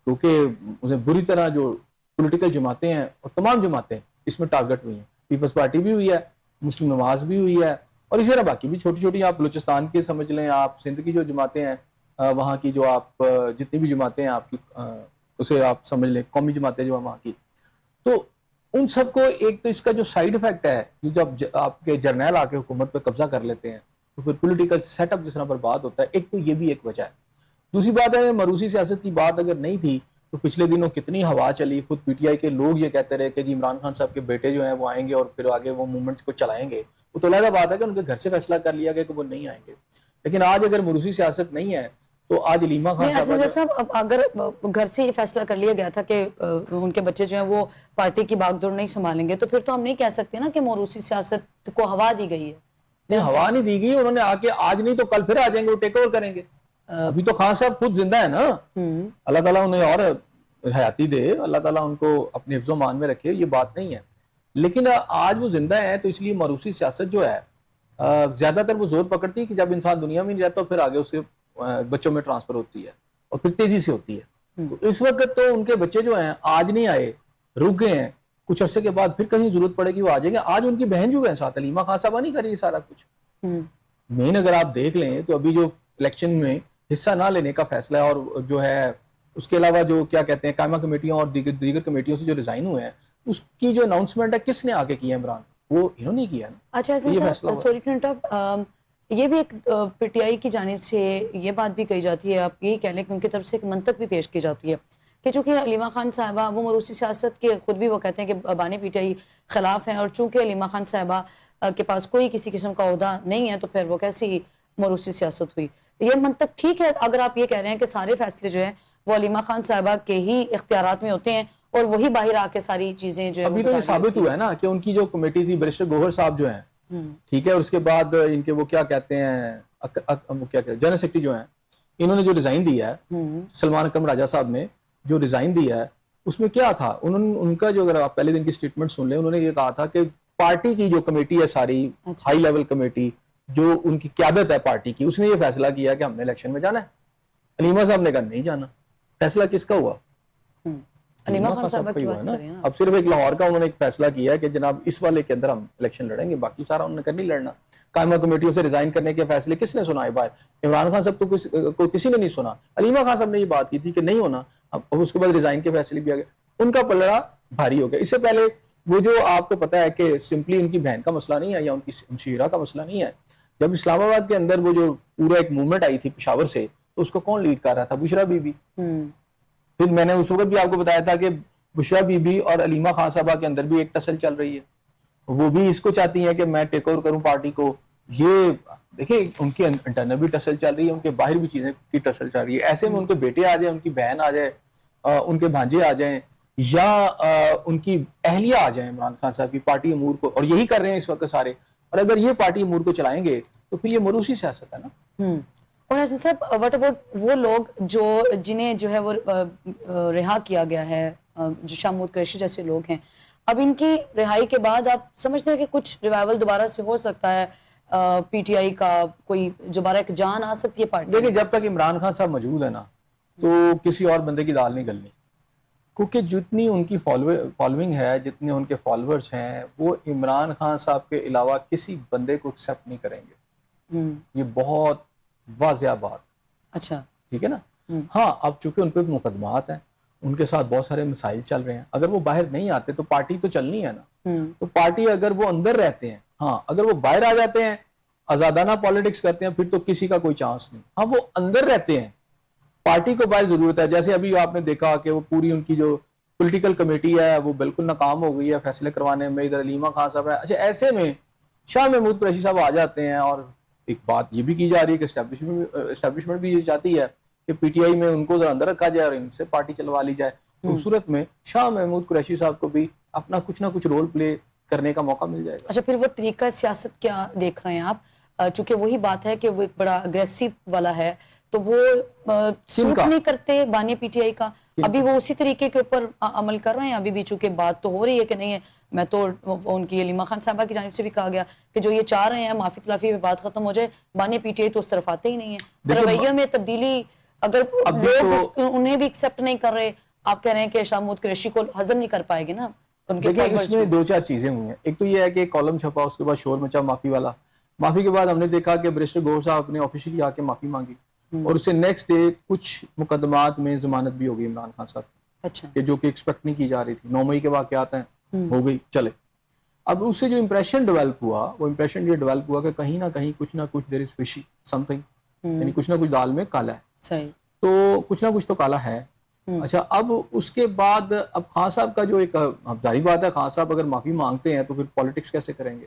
کیونکہ بری طرح جو پولیٹیکل جماعتیں ہیں اور تمام جماعتیں اس میں ٹارگٹ ہوئی ہیں. پیپلز پارٹی بھی ہوئی ہے، مسلم نواز بھی ہوئی ہے، اور اسی طرح باقی بھی چھوٹی چھوٹی، آپ بلوچستان کی سمجھ لیں، آپ سندھ کی جو جماعتیں ہیں، وہاں کی جو آپ جتنی بھی جماعتیں ہیں آپ کی اسے آپ سمجھ لیں قومی جماعتیں جو ہیں وہاں کی، تو ان سب کو ایک تو اس کا جو سائیڈ افیکٹ ہے جب آپ کے جرنیل آ کے حکومت پہ قبضہ کر لیتے ہیں تو پھر پولیٹیکل سیٹ اپ جس طرح برباد ہوتا ہے. ایک تو یہ بھی ایک وجہ ہے. دوسری بات ہے موروثی سیاست کی بات اگر نہیں تھی تو پچھلے دنوں کتنی ہوا چلی، خود پی ٹی آئی کے لوگ یہ کہتے رہے کہ جی عمران خان صاحب کے بیٹے جو ہیں وہ آئیں گے اور پھر آگے وہ موومنٹس کو چلائیں گے. وہ تو علیحدہ بات ہے کہ ان کے گھر سے فیصلہ کر لیا گیا کہ وہ نہیں آئیں گے. لیکن آج اگر موروثی سیاست نہیں ہے تو آج علیمہ خان صاحب اب اگر گھر سے یہ فیصلہ کر لیا گیا تھا کہ ان کے بچے جو ہیں وہ پارٹی کی باغ دوڑ نہیں سنبھالیں گے تو پھر تو ہم نہیں کہہ سکتے نا کہ موروثی سیاست کو ہوا دی گئی ہے. نہیں, ہوا نہیں دی گئی, انہوں نے آ کے آج نہیں تو کل پھر آ جائیں گے, وہ ٹیک اوور کریں گے. ابھی تو خان صاحب خود زندہ ہے نا, اللہ تعالیٰ انہیں اور حیاتی دے, اللہ تعالیٰ ان کو اپنے حفظ و مان میں رکھے, یہ بات نہیں ہے. لیکن آج وہ زندہ ہے تو اس لیے موروثی سیاست جو ہے زیادہ تر وہ زور پکڑتی ہے کہ جب انسان دنیا میں نہیں رہتا پھر آگے اسے بچوں میں ٹرانسفر ہوتی ہے اور پھر تیزی سے ہوتی ہے. تو اس وقت تو ان کے بچے جو ہیں آج نہیں آئے, رک گئے ہیں, کچھ عرصے کے بعد پھر کہیں ضرورت پڑے گی وہ آ جائیں گے. آج ان کی بہن جو ہے ساتھ علیمہ خان صاحبہ نہیں کر رہی سارا کچھ. مین اگر آپ دیکھ لیں تو ابھی جو الیکشن میں حصہ نہ لینے کا فیصلہ ہے اور جو ہے اس کے علاوہ جو کیا کہتے ہیں قائمہ کمیٹیوں اور دیگر کمیٹیوں سے جو ریزائن ہوئے ہیں اس کی جو اناؤنسمنٹ ہے کس نے آگے کیا, عمران, وہ انہوں نے کیا نا. اچھا سر, سوری ٹو انٹرپٹ, یہ بھی ایک پی ٹی آئی کی جانب سے یہ بات بھی کہی جاتی ہے, آپ یہی کہہ لیں کہ ان کی طرف سے ایک منطق بھی پیش کی جاتی ہے کہ چونکہ علیمہ خان صاحبہ وہ موروثی سیاست کے خود بھی وہ کہتے ہیں کہ بانی پی ٹی آئی خلاف ہیں, اور چونکہ علیمہ خان صاحبہ کے پاس کوئی کسی قسم کا عہدہ نہیں ہے تو پھر وہ کیسی موروثی سیاست ہوئی. یہ منطق ٹھیک ہے اگر آپ یہ کہہ رہے ہیں کہ سارے فیصلے جو ہیں وہ علیمہ خان صاحبہ کے ہی اختیارات میں ہوتے ہیں اور وہی باہر آ کے ساری چیزیں جو ہے ابھی تو یہ ثابت ہوا ہے نا کہ ان کی جو کمیٹی تھی بیرسٹر گوہر صاحب جو ہیں, ٹھیک ہے, اور اس کے بعد ان کے وہ کیا کہتے ہیں جنرل سیکرٹری جو ہیں, انہوں نے جو ریزائن دیا ہے, سلمان اکرم راجہ صاحب نے جو ریزائن دیا ہے اس میں کیا تھا, ان کا جو اگر آپ پہلے دن کی سٹیٹمنٹ سن لیں, انہوں نے یہ کہا تھا کہ پارٹی کی جو کمیٹی ہے ساری ہائی لیول کمیٹی جو ان کی قیادت ہے پارٹی کی, اس نے یہ فیصلہ کیا کہ ہم نے الیکشن میں جانا ہے. علیمہ صاحب نے کہا نہیں جانا. فیصلہ کس کا ہوا؟ علیمہ خان صاحبہ کی بات کر رہے ہیں. اب صرف ایک لاہور کا انہوں نے ایک فیصلہ کیا ہے کہ جناب اس والے کے اندر ہم الیکشن لڑیں گے, باقی سارا انہوں نے کر نہیں لڑنا. قائمہ کمیٹیوں سے ریزائن کرنے کے فیصلے کس نے سنا ہے باہر؟ عمران خان صاحب تو کسی نے نہیں سنا. علیمہ خان صاحب نے یہ بات کی تھی کہ نہیں ہونا, اب اس کے بعد ریزائن کے فیصلے بھی آ گئے, ان کا پلڑا بھاری ہو گیا. اس سے پہلے وہ جو آپ کو پتا ہے کہ سمپلی ان کی بہن کا مسئلہ نہیں ہے یا ان کی شیرہ کا مسئلہ نہیں ہے, جب اسلام آباد کے اندر وہ جو پورا ایک موومنٹ آئی تھی پشاور سے, تو اس کو کون لیڈ کر رہا تھا؟ بشرا بی بی. پھر میں نے اس وقت بھی آپ کو بتایا تھا کہ بشرا بی بی اور علیمہ خان صاحبہ کے اندر بھی ایک ٹسل چل رہی ہے, وہ بھی اس کو چاہتی ہیں کہ میں ٹیک اوور کروں پارٹی کو. یہ دیکھیں ان کے انٹرنل بھی ٹسل چل رہی ہے, ان کے باہر بھی چیزیں کی ٹسل چل رہی ہے. ایسے میں ان کے بیٹے آ جائیں, ان کی بہن آ جائے, ان کے بھانجے آ جائیں یا ان کی اہلیہ آ جائیں عمران خان صاحب کی پارٹی امور کو, اور یہی کر رہے ہیں اس وقت سارے, اور اگر یہ پارٹی امور کو چلائیں گے تو پھر یہ موروثی سیاست ہے نا. اور ایسے صاحب واٹ اباؤٹ وہ لوگ جنہیں جو ہے وہ رہا کیا گیا ہے, جو شامود قریشی جیسے لوگ ہیں, اب ان کی رہائی کے بعد آپ سمجھتے ہیں کہ کچھ ریوائول دوبارہ سے ہو سکتا ہے, پی ٹی آئی کا کوئی دوبارہ ایک جان آ سکتی ہے پارٹی؟ دیکھیں جب تک عمران خان صاحب موجود ہے نا تو کسی اور بندے کی دال نہیں گلنی, کیونکہ جتنی ان کی فالوئنگ ہے, جتنے ان کے فالوورز ہیں, وہ عمران خان صاحب کے علاوہ کسی بندے کو ایکسیپٹ نہیں کریں گے. یہ بہت واضح بات. اچھا ٹھیک ہے نا. ہاں اب چونکہ ان پہ مقدمات ہیں, ان کے ساتھ بہت سارے مسائل چل رہے ہیں, اگر وہ باہر نہیں آتے تو پارٹی تو چلنی ہے نا. تو پارٹی اگر وہ اندر رہتے ہیں, ہاں اگر وہ باہر آ جاتے ہیں آزادانہ پالیٹکس کرتے ہیں پھر تو کسی کا کوئی چانس نہیں. ہاں وہ اندر رہتے ہیں, پارٹی کو باہر ضرورت ہے. جیسے ابھی آپ نے دیکھا کہ وہ پوری ان کی جو پولیٹیکل کمیٹی ہے وہ بالکل ناکام ہو گئی ہے فیصلے کروانے میں. ادھر علیمہ خان صاحب ہے. اچھا ایسے میں شاہ محمود قریشی صاحب آ جاتے ہیں, اور ایک بات یہ بھی کی جا رہی ہے کہ اسٹیبلشمنٹ بھی یہ چاہتی ہے کہ پی ٹی آئی میں ان کو ذرا اندر رکھا جائے اور ان سے پارٹی چلوا لی جائے. تو اس صورت میں شاہ محمود قریشی صاحب کو بھی اپنا کچھ نہ کچھ رول پلے کرنے کا موقع مل جائے گا. اچھا پھر وہ طریقہ سیاست کیا دیکھ رہے ہیں آپ؟ چونکہ وہی بات ہے کہ وہ ایک بڑا اگریسو والا ہے, تو وہ سوٹ نہیں کرتے بانی پی ٹی آئی کا. ابھی وہ اسی طریقے کے اوپر عمل کر رہے ہیں ابھی بھی, چونکہ بات تو ہو رہی ہے کہ نہیں ہے. میں تو ان کی علیمہ خان صاحبہ کی جانب سے بھی کہا گیا کہ جو یہ چاہ رہے ہیں معافی تلافی پہ بات ختم ہو جائے, بانی پی ٹی آئی تو اس طرف آتے ہی نہیں ہے. رویے میں تبدیلی اگر لوگ انہیں بھی ایکسیپٹ نہیں کر رہے, آپ کہہ رہے ہیں کہ شاہ محمود قریشی کو ہضم نہیں کر پائے گی نا. دیکھیں اس میں دو چار چیزیں ہوئی ہیں. ایک تو یہ ہے کہ کالم چھپا, اس کے بعد شور مچا معافی والا. معافی کے بعد ہم نے دیکھا کہ بیرسٹر گوہر صاحب نے آفیشلی آ کے معافی مانگی, اور اس سے نیکسٹ ڈے کچھ مقدمات میں ضمانت بھی ہو گئی عمران خان صاحب. اچھا کہ جو کہ ایکسپیکٹ نہیں کی جا رہی تھی. 9 مئی کے واقعات ہیں, ہو گئی, چلے. اب اس سے جو امپریشن ڈیولپ ہوا, وہ امپریشن یہ ڈیولپ ہوا کہ کہیں نہ کہیں کچھ نہ کچھ دیر از فشی سم تھنگ, یعنی کچھ نہ کچھ دال میں کالا ہے. صحیح. تو کچھ نہ کچھ تو کالا ہے. اچھا اب اس کے بعد اب خان صاحب کا جو ایک ظاہری بات ہے, خان صاحب اگر معافی مانگتے ہیں تو پھر پالیٹکس کیسے کریں گے؟